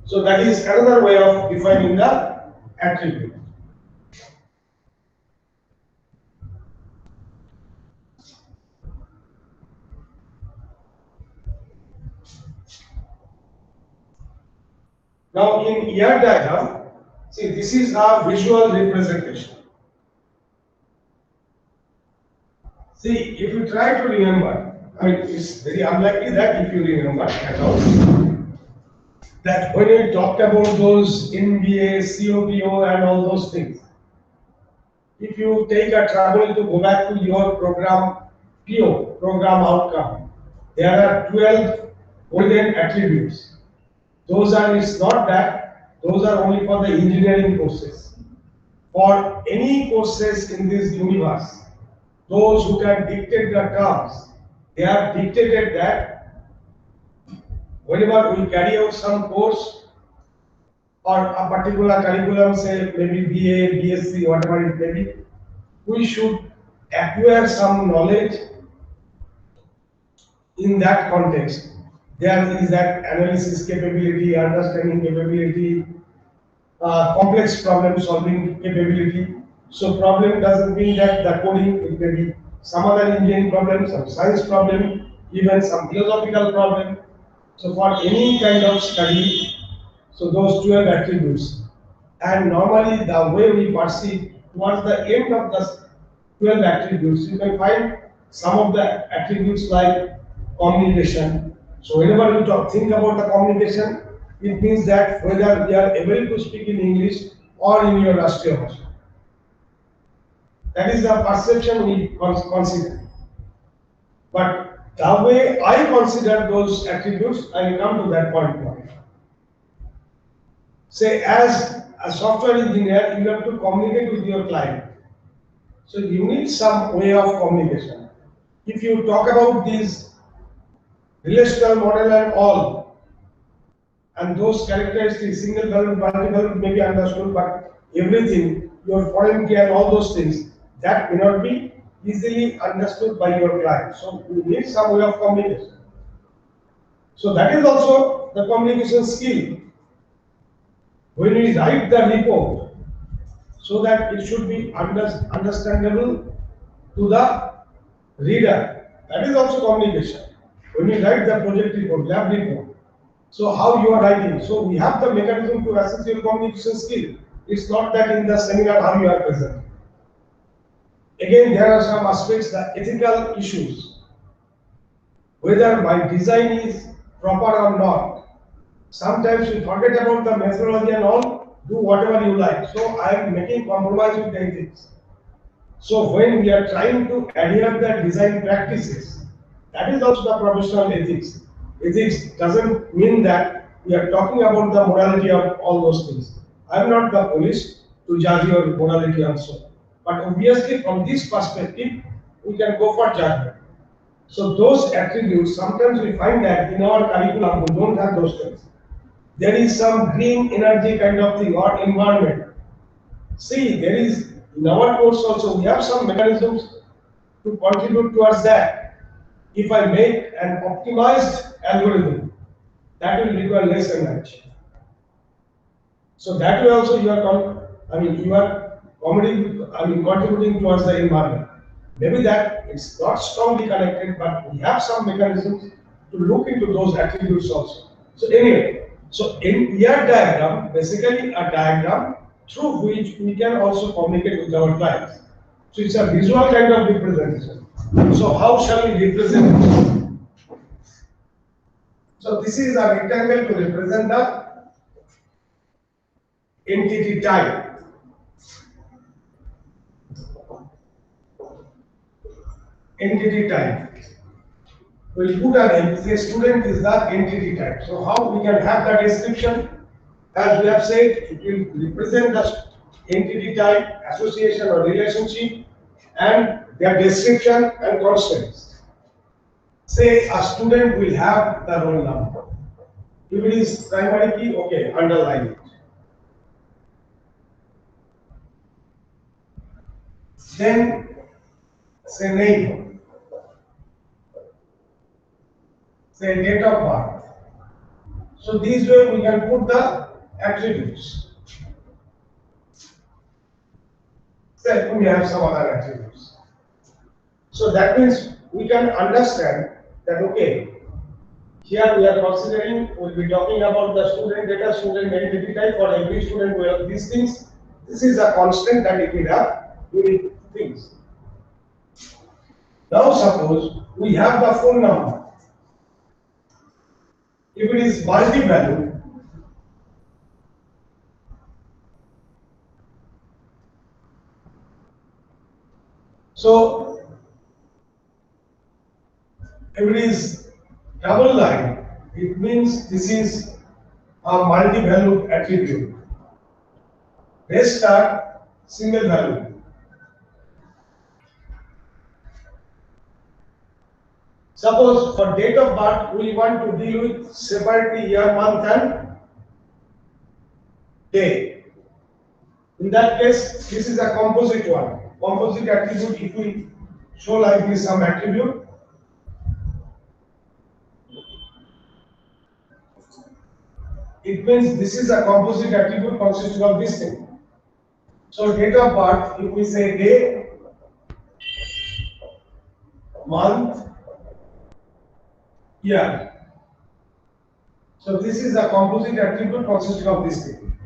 So that is another way of defining the attribute. Now in ER diagram, see this is a visual representation. See, if you try to remember, I mean it's very unlikely that if you remember at all, that when we talked about those NBA, COPO and all those things, if you take a trouble to go back to your program PO, program outcome, there are 12 golden attributes. Those are, it's not that, those are only for the engineering courses. For any courses in this universe, those who can dictate the terms, they have dictated that whenever we carry out some course or a particular curriculum, say maybe BA, BSc, whatever it may be, we should acquire some knowledge in that context. There is that analysis capability, understanding capability, complex problem solving capability. So problem doesn't mean that the coding, it may be some other engineering problem, some science problem, even some philosophical problem. So for any kind of study, so those 12 attributes. And normally the way we perceive towards the end of the 12 attributes, you can find some of the attributes like communication. So whenever you think about the communication, it means that whether we are able to speak in English or in your Rastriya Bhasha. That is the perception we consider. But the way I consider those attributes, I will come to that point now. Say, as a software engineer, you have to communicate with your client. So you need some way of communication. If you talk about these relational model and all, and those characteristics, single value, multi value may be understood, but everything, your foreign key and all those things, that may not be easily understood by your client. So you need some way of communication. So that is also the communication skill. When we write the report, so that it should be understandable to the reader. That is also communication. When you write the project report, lab report, so how you are writing. So we have the mechanism to assess your communication skill. It's not that in the seminar how you are present. Again, there are some aspects, the ethical issues. Whether my design is proper or not. Sometimes you forget about the methodology and all, do whatever you like. So I am making compromise with the ethics. So when we are trying to adhere the design practices, that is also the professional ethics. Ethics doesn't mean that we are talking about the morality of all those things. I am not the police to judge your morality also. But obviously from this perspective, we can go for judgment. So those attributes, sometimes we find that in our curriculum, we don't have those things. There is some green energy kind of thing or environment. See, there is in our course also, we have some mechanisms to contribute towards that. If I make an optimized algorithm, that will require less energy. So that way also you are, contributing towards the environment. Maybe that it's not strongly connected, but we have some mechanisms to look into those attributes also. So anyway, so in ER diagram, basically a diagram through which we can also communicate with our clients. So it's a visual kind of representation. So how shall we represent it? So this is a rectangle to represent the entity type. Entity type. We'll put an entity, student is the entity type. So how we can have the description? As we have said, it will represent the entity type, association or relationship, and their description and constants. Say a student will have the roll number. If it is primary key, okay, underline it. Then say name. Say date of birth. So this way we can put the attributes. Say we have some other attributes. So that means we can understand that okay, here we are considering, we'll be talking about the student data, student identity type. For every student we have these things. This is a constant that it will have unique things. Now suppose we have the phone number. If it is multi-value, so if it is double line, it means this is a multi-value attribute. Rest are single value. Suppose for date of birth, we want to deal with separately year, month and day. In that case, this is a composite one. Composite attribute, if we show like this some attribute, it means this is a composite attribute consisting of this thing. So date of birth, if we say day, month, year. So this is a composite attribute consisting of this thing.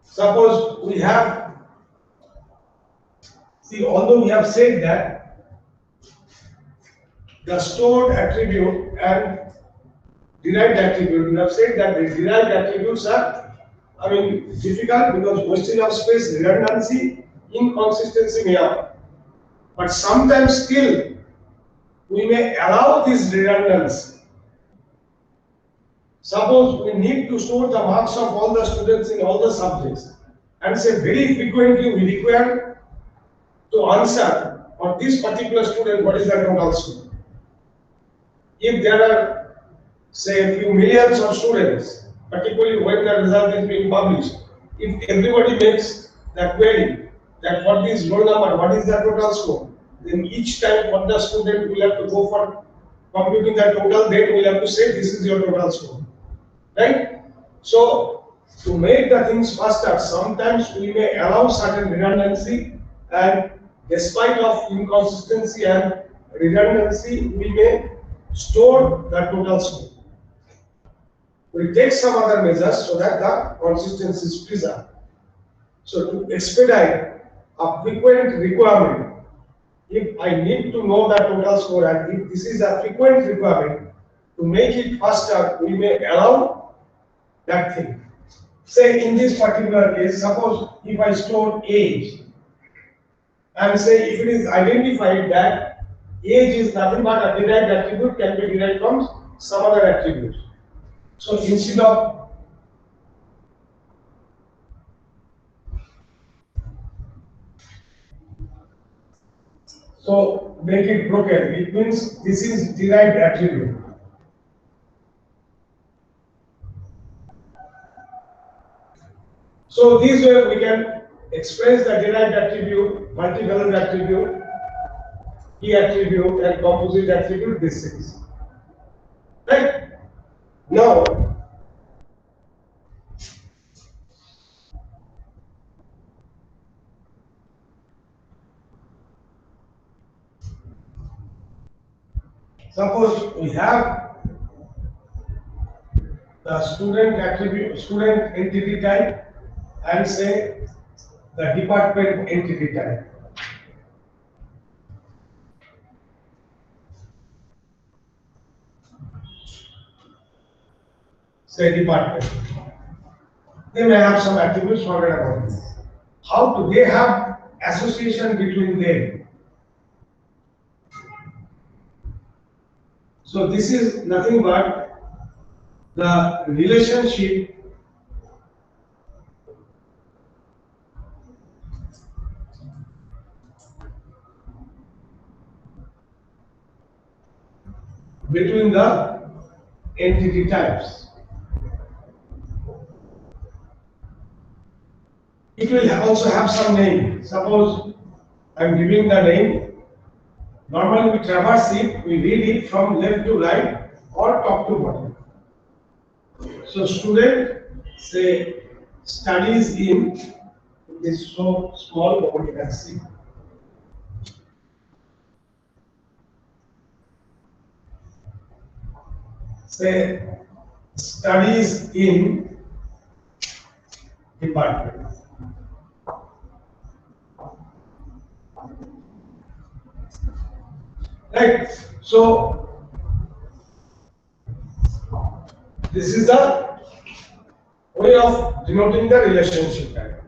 Suppose we have, see, although we have said that the stored attribute and derived attribute, we have said that the derived attributes are, difficult because wastage of space, redundancy, inconsistency may have. But sometimes still we may allow this redundancy. Suppose we need to store the marks of all the students in all the subjects and say very frequently we require to answer for this particular student what is the total score. If there are say a few millions of students, particularly when the result is being published, if everybody makes the query that what is roll number, what is the total score, then each time what the student will have to go for computing the total, then we will have to say this is your total score. Right? So, to make the things faster, sometimes we may allow certain redundancy, and despite of inconsistency and redundancy, we may store the total score. We take some other measures so that the consistency is preserved. So, to expedite a frequent requirement, if I need to know the total score and if this is a frequent requirement, to make it faster, we may allow that thing. Say in this particular case, suppose if I store age and say if it is identified that age is nothing but a derived attribute, can be derived from some other attribute. So instead of make it broken, it means this is derived attribute. So this way we can express the derived attribute, multivalent attribute, key attribute, and composite attribute, these things. Right? Now, suppose we have the student attribute, student entity type, and say the department entity type. Say department. They may have some attributes, forget about this. How do they have association between them? So this is nothing but the relationship between the entity types. It will also have some name. Suppose I am giving the name. Normally we traverse it, we read it from left to right or top to bottom. So student, say, studies in, it is so small nobody can see. Say, studies in department. Right. So this is the way of denoting the relationship type.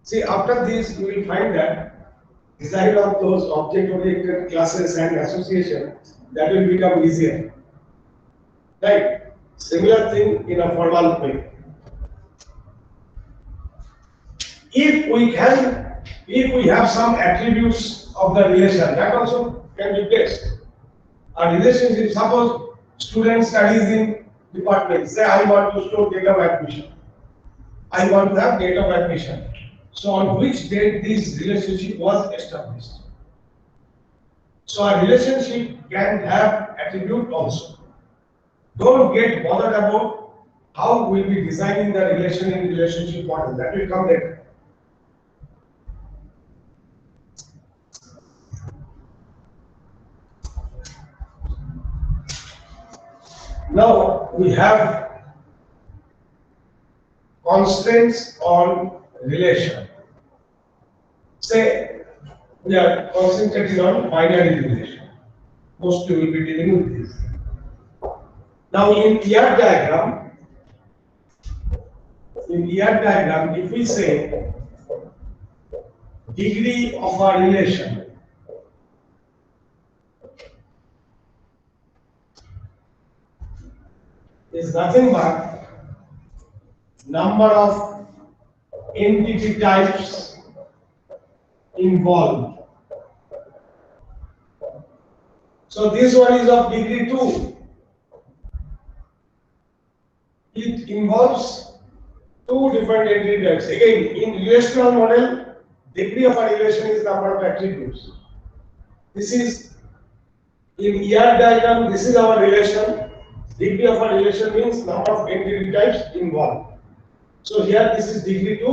See, after this you will find that design of those object-oriented classes and association, that will become easier. Right. Similar thing in a formal way. If we have some attributes of the relation, that also can be placed. A relationship, suppose student studies in department, say I want to store date of admission. I want to have date of admission. So on which date this relationship was established? So a relationship can have attribute also. Don't get bothered about how we'll be designing the relation in relationship model. That will come later. Now we have constraints on relation. Say we are concentrating on binary relation. Mostly we will be dealing with this. Now in ER diagram, if we say degree of a relation is nothing but number of entity types involved. So this one is of degree 2. It involves two different entity types. Again, in relational model, degree of a relation is number of attributes. This is in ER diagram, this is our relation. Degree of a relation means number of entity types involved. So here this is degree 2.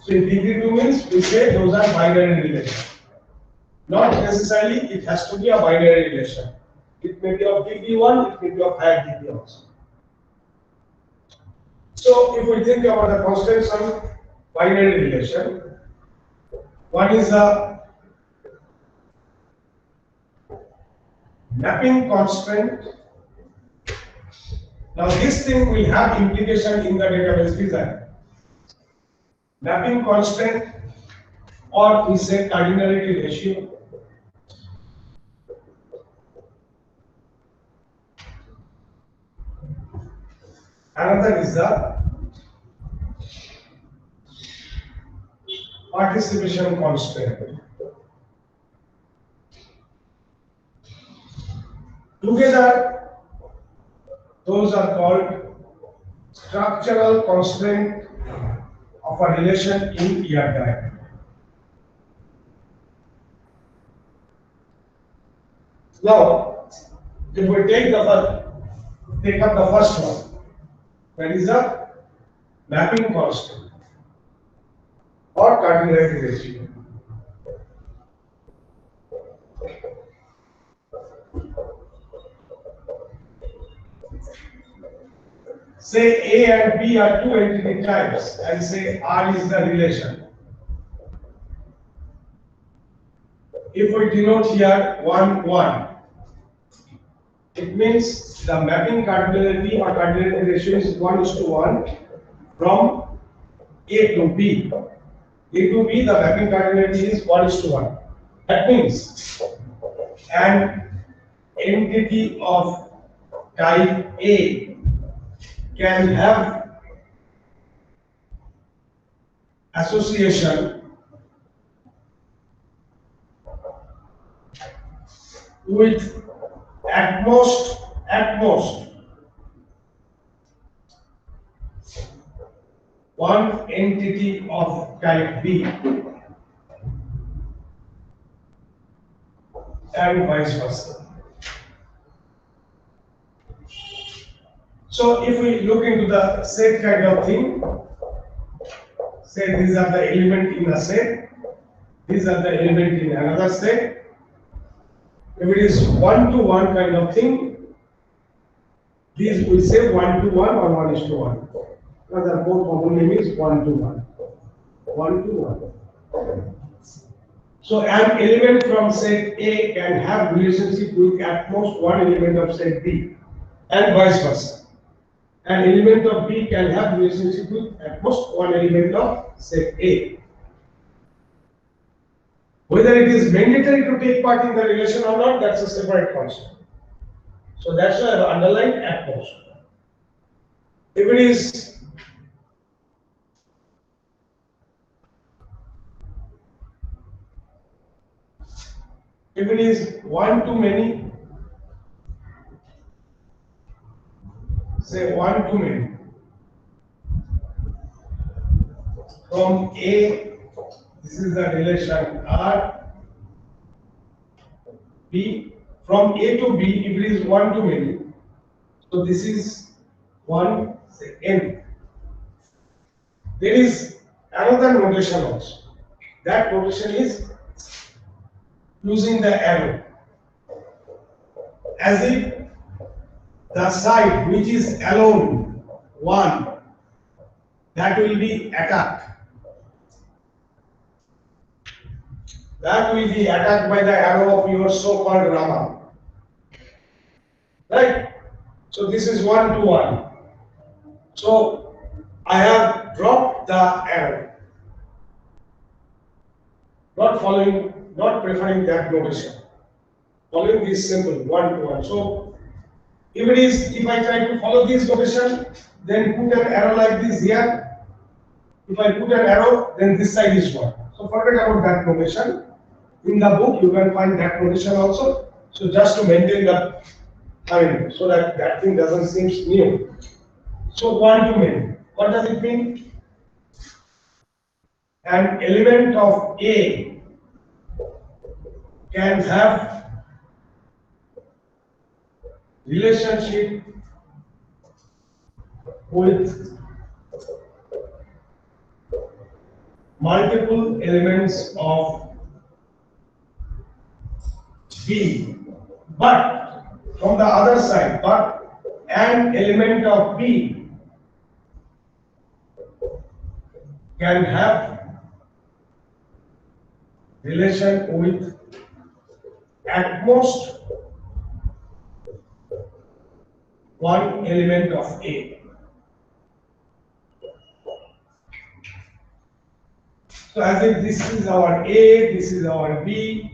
So in degree 2 means we say those are binary relations. Not necessarily it has to be a binary relation. It may be of degree 1, it may be of higher degree also. So if we think about the constraints on binary relation, one is the mapping constraint. Now this thing will have implication in the database design. Mapping constraint, or we say cardinality ratio. Another is the participation constraint. Together, those are called structural constraint of a relation in ER diagram. Now, if we take up the first one, that is the mapping constant or cardinality ratio. Say A and B are two entity types, and say R is the relation. If we denote here 1, 1, it means the mapping cardinality or cardinality ratio is 1:1 from A to B. A to B, the mapping cardinality is 1:1. That means an entity of type A can have association with at most one entity of type B and vice versa. So if we look into the set kind of thing, say these are the element in a set, these are the element in another set. If it is 1-to-1 kind of thing, these we say 1-to-1 or 1:1. Now the more common name is 1-to-1. 1-to-1. So an element from set A can have relationship with at most one element of set B, and vice versa. An element of B can have relationship with at most one element of set A. Whether it is mandatory to take part in the relation or not, that's a separate concept. So that's why I've underlined at most. If it is one-to-many, say one-to-many, from A, this is the relation R, B. From A to B, if it is one to many, so this is 1 say n. There is another notation also. That notation is using the arrow, as if the side which is alone 1, that will be attacked. That will be attacked by the arrow of your so-called Rama. Right? So this is 1 to 1. So I have dropped the arrow. Not following, not preferring that notation. Following this simple 1 to 1. So if I try to follow this notation, then put an arrow like this here. If I put an arrow, then this side is 1. So forget about that notation. In the book, you can find that notation also. So just to maintain the time, so that that thing doesn't seem new. So 1 to many. What does it mean? An element of A can have relationship with multiple elements of B, but from the other side, but an element of B can have relation with at most one element of A. So as if this is our A, this is our B,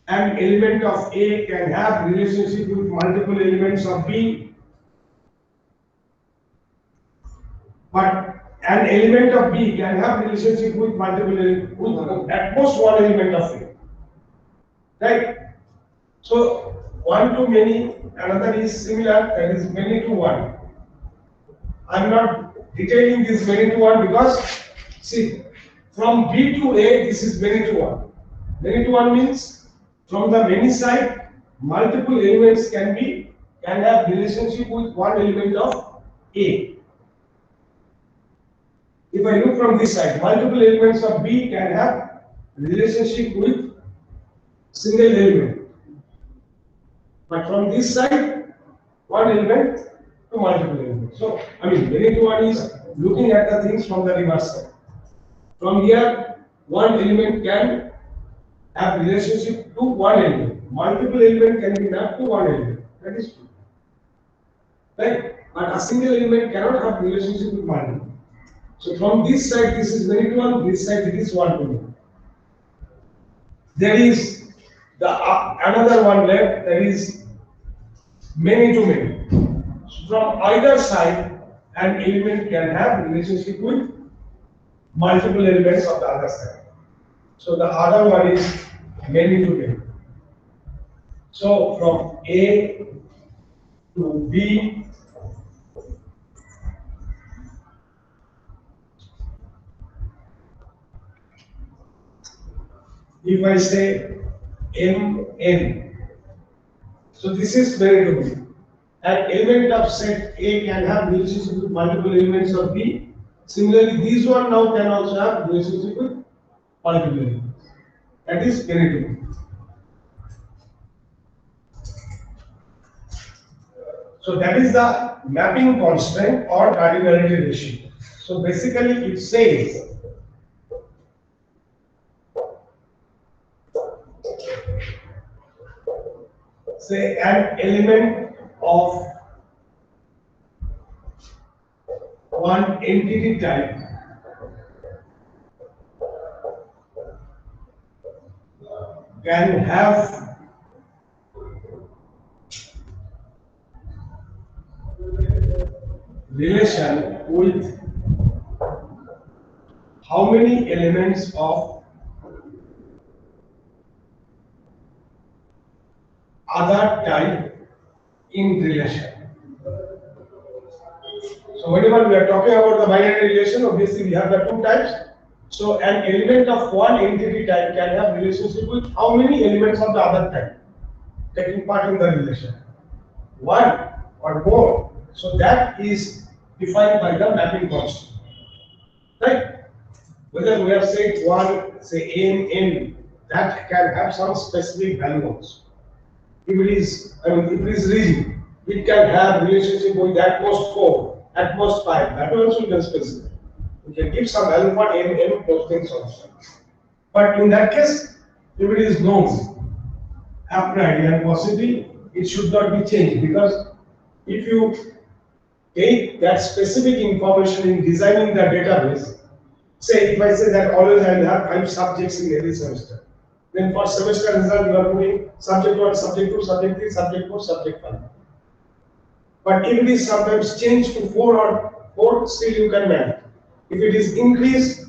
an element of A can have relationship with multiple elements of B, but an element of B can have relationship with with at most one element of A. Right? So 1 to many, another is similar, that is many to 1. I am not detailing this many to 1 because, see, from B to A, this is many to 1. Many to 1 means from the many side, multiple elements can have relationship with one element of A. If I look from this side, multiple elements of B can have relationship with single element. But from this side, one element to multiple elements. So, I mean, many to 1 is looking at the things from the reverse side. From here, one element can have relationship to one element. Multiple element can be mapped to one element. That is true. Right? But a single element cannot have relationship with multiple. So from this side, this is many to 1, this side it is 1 to many. There is the another one left, that is many to many. So from either side, an element can have relationship with multiple elements of the other side. So the other one is many to many. So from A to B, if I say Mn, so this is many to many. An element of set A can have relationship with multiple elements of B. Similarly, this one now can also have relationship with multiple elements. That is many to many. So that is the mapping constraint or cardinality ratio. So basically it says say an element of one entity type can have relation with how many elements of other type in relation. So whenever we are talking about the binary relation, obviously we have the two types. So an element of one entity type can have relationship with how many elements of the other type taking part in the relation? One or more. So that is defined by the mapping constant. Right? Whether we have said one, say n, that can have some specific value also. If it is, if it is rigid, it can have relationship with at most 4, at most 5. That also you can specify. You can give some value for n, those things also. But in that case, if it is known, applied and possibly, it should not be changed, because if you take that specific information in designing the database, say if I say that always I will have 5 subjects in every semester, then for semester result you are putting subject 1, subject 2, subject 3, subject 4, subject 5. But if it is sometimes changed to 4 or 4, still you can manage. If it is increased,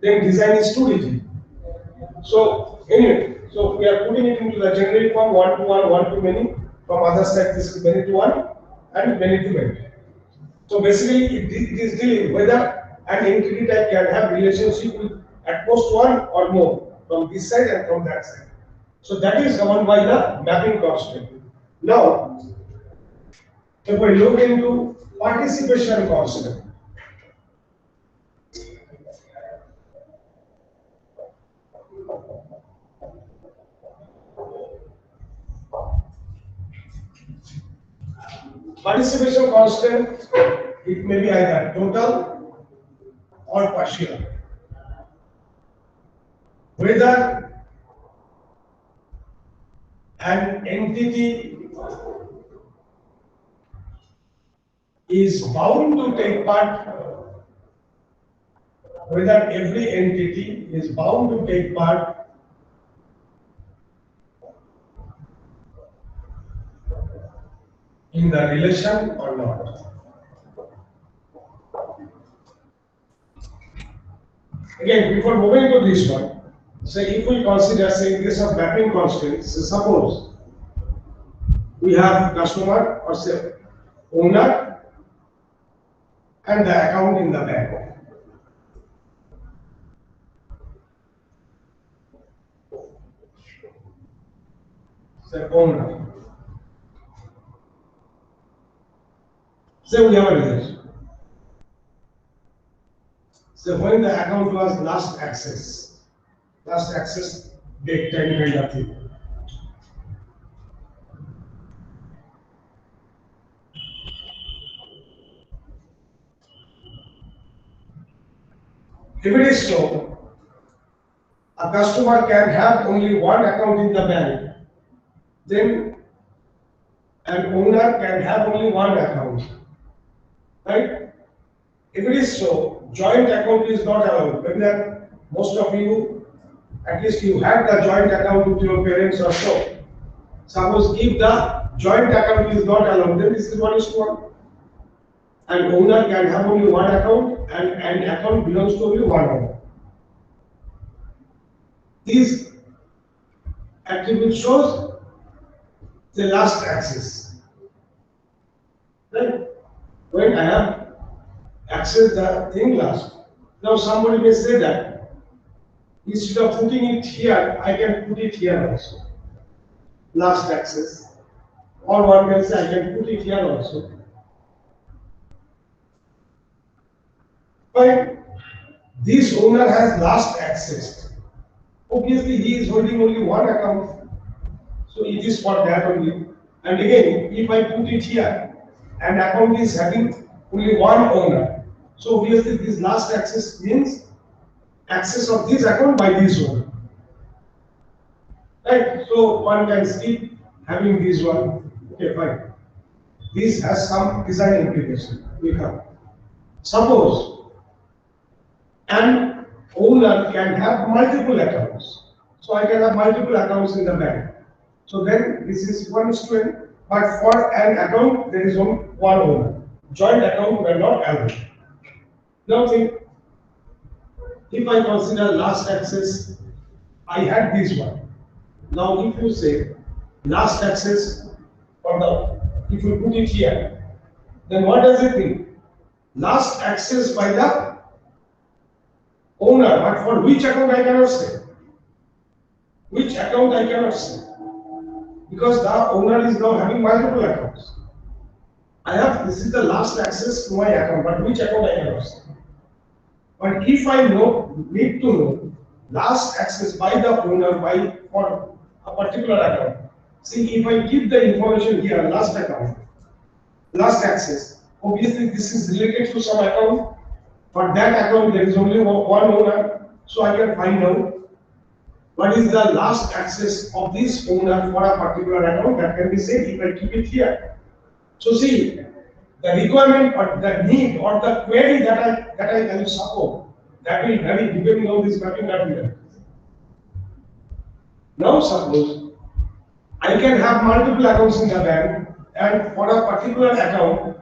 then design is too rigid. So anyway, so we are putting it into the generic form, 1 to 1, 1 to many. From other side, this is many to 1 and many to many. So basically, it is dealing whether an entity type can have relationship with at most 1 or more from this side and from that side. So that is governed by the mapping constant. Now, if we look into participation constant, participation constant, it may be either total or partial. Whether an entity is bound to take part, whether every entity is bound to take part in the relation or not. Again, before moving to this one, say if we consider, say in case of mapping constraints, suppose we have customer or say owner and the account in the bank. Say owner. Say we have a relation. So when the account was last access date time kind of thing. If it is so, a customer can have only one account in the bank, then an owner can have only one account, right? If it is so, joint account is not allowed. Maybe that most of you, at least you had the joint account with your parents or so. Suppose if the joint account is not allowed, then this is 1:1. An owner can have only one account and an account belongs to only one owner. These attribute shows the last access. Right? When I have access the thing last. Now somebody may say that instead of putting it here, I can put it here also. Last access. Or one can say I can put it here also. But this owner has last access. Obviously, he is holding only one account. So it is for that only. And again, if I put it here, an account is having only one owner. So obviously, this last access means access of this account by this owner. Right? So one can skip having this one. Okay, fine. This has some design implication. We have. Suppose an owner can have multiple accounts. So I can have multiple accounts in the bank. So then this is 1:1. But for an account, there is only one owner. Joint account were not allowed. Now think, if I consider last access, I had this one. Now if you say last access for the, if you put it here, then what does it mean? Last access by the owner, but for which account I cannot say. Which account I cannot say. Because the owner is now having multiple accounts. This is the last access to my account, but which account I cannot say. But if I need to know last access by the owner for a particular account. See, if I give the information here, last account, last access, obviously this is related to some account. For that account, there is only one owner, so I can find out what is the last access of this owner for a particular account. That can be said if I keep it here. So see, the requirement or the need or the query that I can support, that will vary depending on this mapping that we have. Now suppose I can have multiple accounts in the bank, and for a particular account,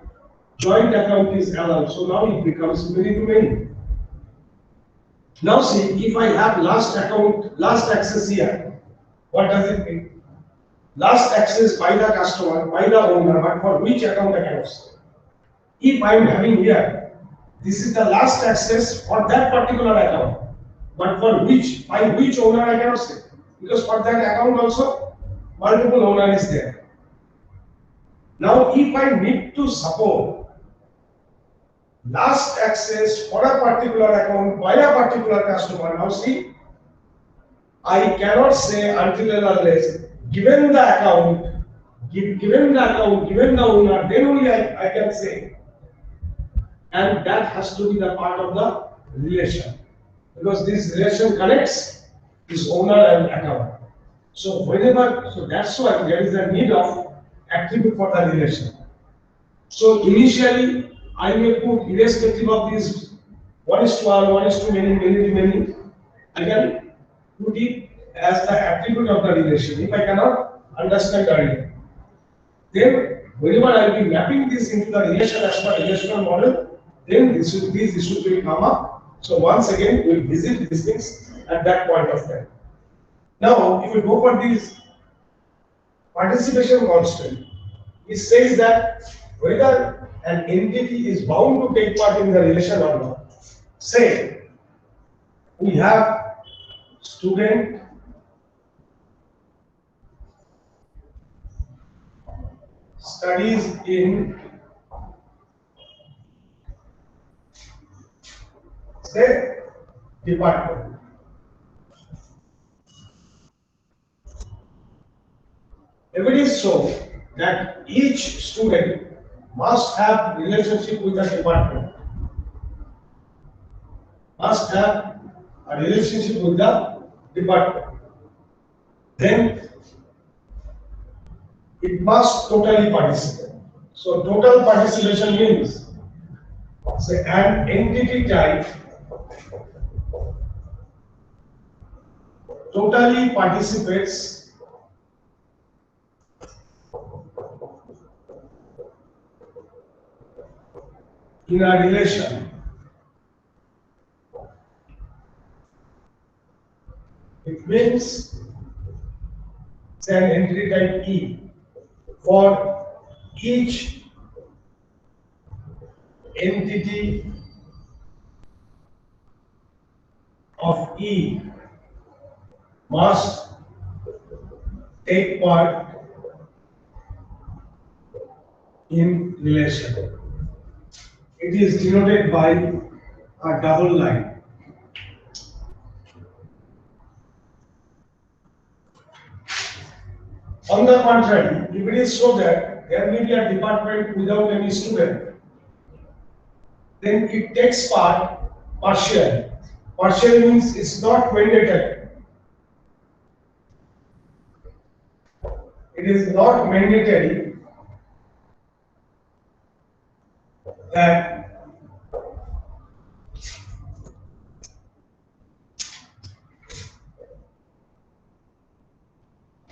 joint account is allowed. So now it becomes many to many. Now see, if I have last access here, what does it mean? Last access by the customer, by the owner, but for which account I cannot say. If I am having here, this is the last access for that particular account, but by which owner I cannot say. Because for that account also, multiple owner is there. Now if I need to support last access for a particular account by a particular customer, now see, I cannot say until and unless given the account, given the owner, then only I can say. And that has to be the part of the relation. Because this relation connects this owner and account. So that's why there is a need of attribute for the relation. So initially, I may put irrespective of this 1:1, 1:many, many to many, I can put it as the attribute of the relation. If I cannot understand earlier, then whenever I will be mapping this into the relation as per relational model, then these issues will come up. So once again, we will visit these things at that point of time. Now, if we go for this participation constant, it says that whether an entity is bound to take part in the relation or not. Say, we have student studies in, say, department. If it is so that each student must have relationship with the department, then it must totally participate. So total participation means, say, an entity type totally participates in a relation. It means, say, an entity type E, for each entity of E must take part in relation. It is denoted by a double line. On the contrary, if it is so that there may be a department without any student, then it takes part partially. Partial means it's not mandatory. It is not mandatory that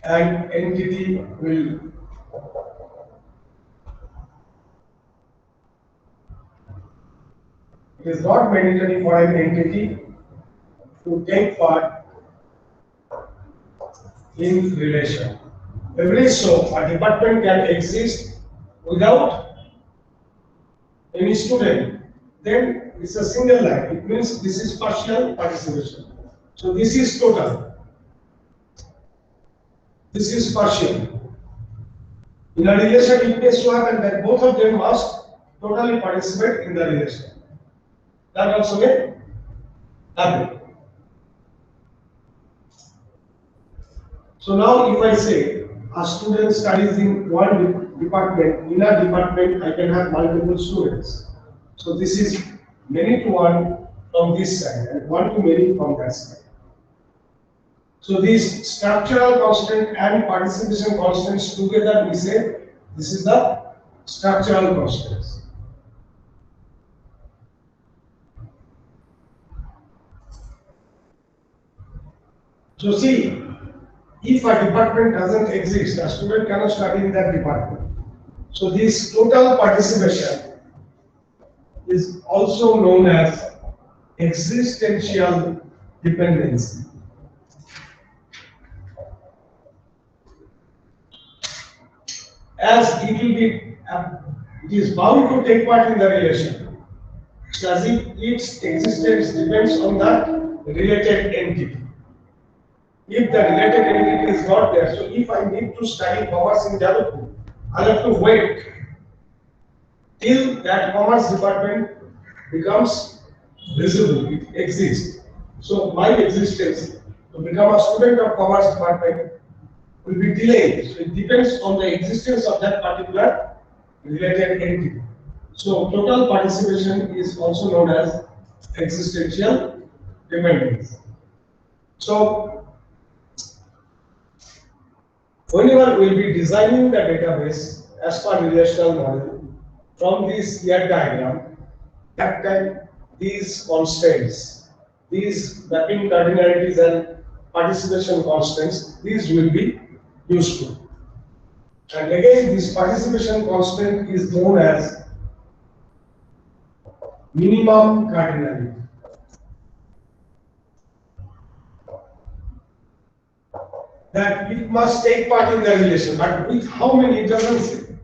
an entity will it is not mandatory for an entity to take part in relation. If it is so, a department can exist without any student, then it's a single line. It means this is partial participation. So this is total. This is partial. In a relation, it may so happen that both of them must totally participate in the relation. That also may happen. So now if I say a student studies in one department, in a department I can have multiple students. So this is many to one from this side and one to many from that side. So these structural constant and participation constants together we say this is the structural constants. So see, if a department doesn't exist, a student cannot study in that department. So this total participation is also known as existential dependency. As it will be, it is bound to take part in the relation. So as if its existence depends on the related entity. If the related entity is not there, so if I need to study commerce in Jadavpur, I have to wait till that commerce department becomes visible, it exists. So my existence to become a student of commerce department will be delayed. So it depends on the existence of that particular related entity. So total participation is also known as existential dependence. So whenever we will be designing the database as per relational model from this year diagram, that time these constants, these mapping cardinalities and participation constants, these will be useful. And again, this participation constant is known as minimum cardinality. That it must take part in the relation, but with how many it doesn't say.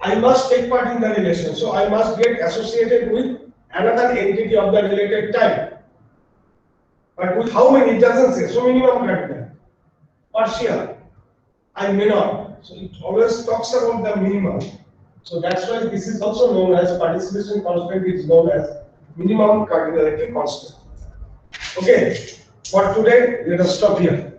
I must take part in the relation, so I must get associated with another entity of the related type. But with how many it doesn't say. So minimum cardinality. Partial, I may not. So it always talks about the minimum. So that's why this is also known as participation constant is known as minimum cardinality constant. Okay, for today, let us stop here.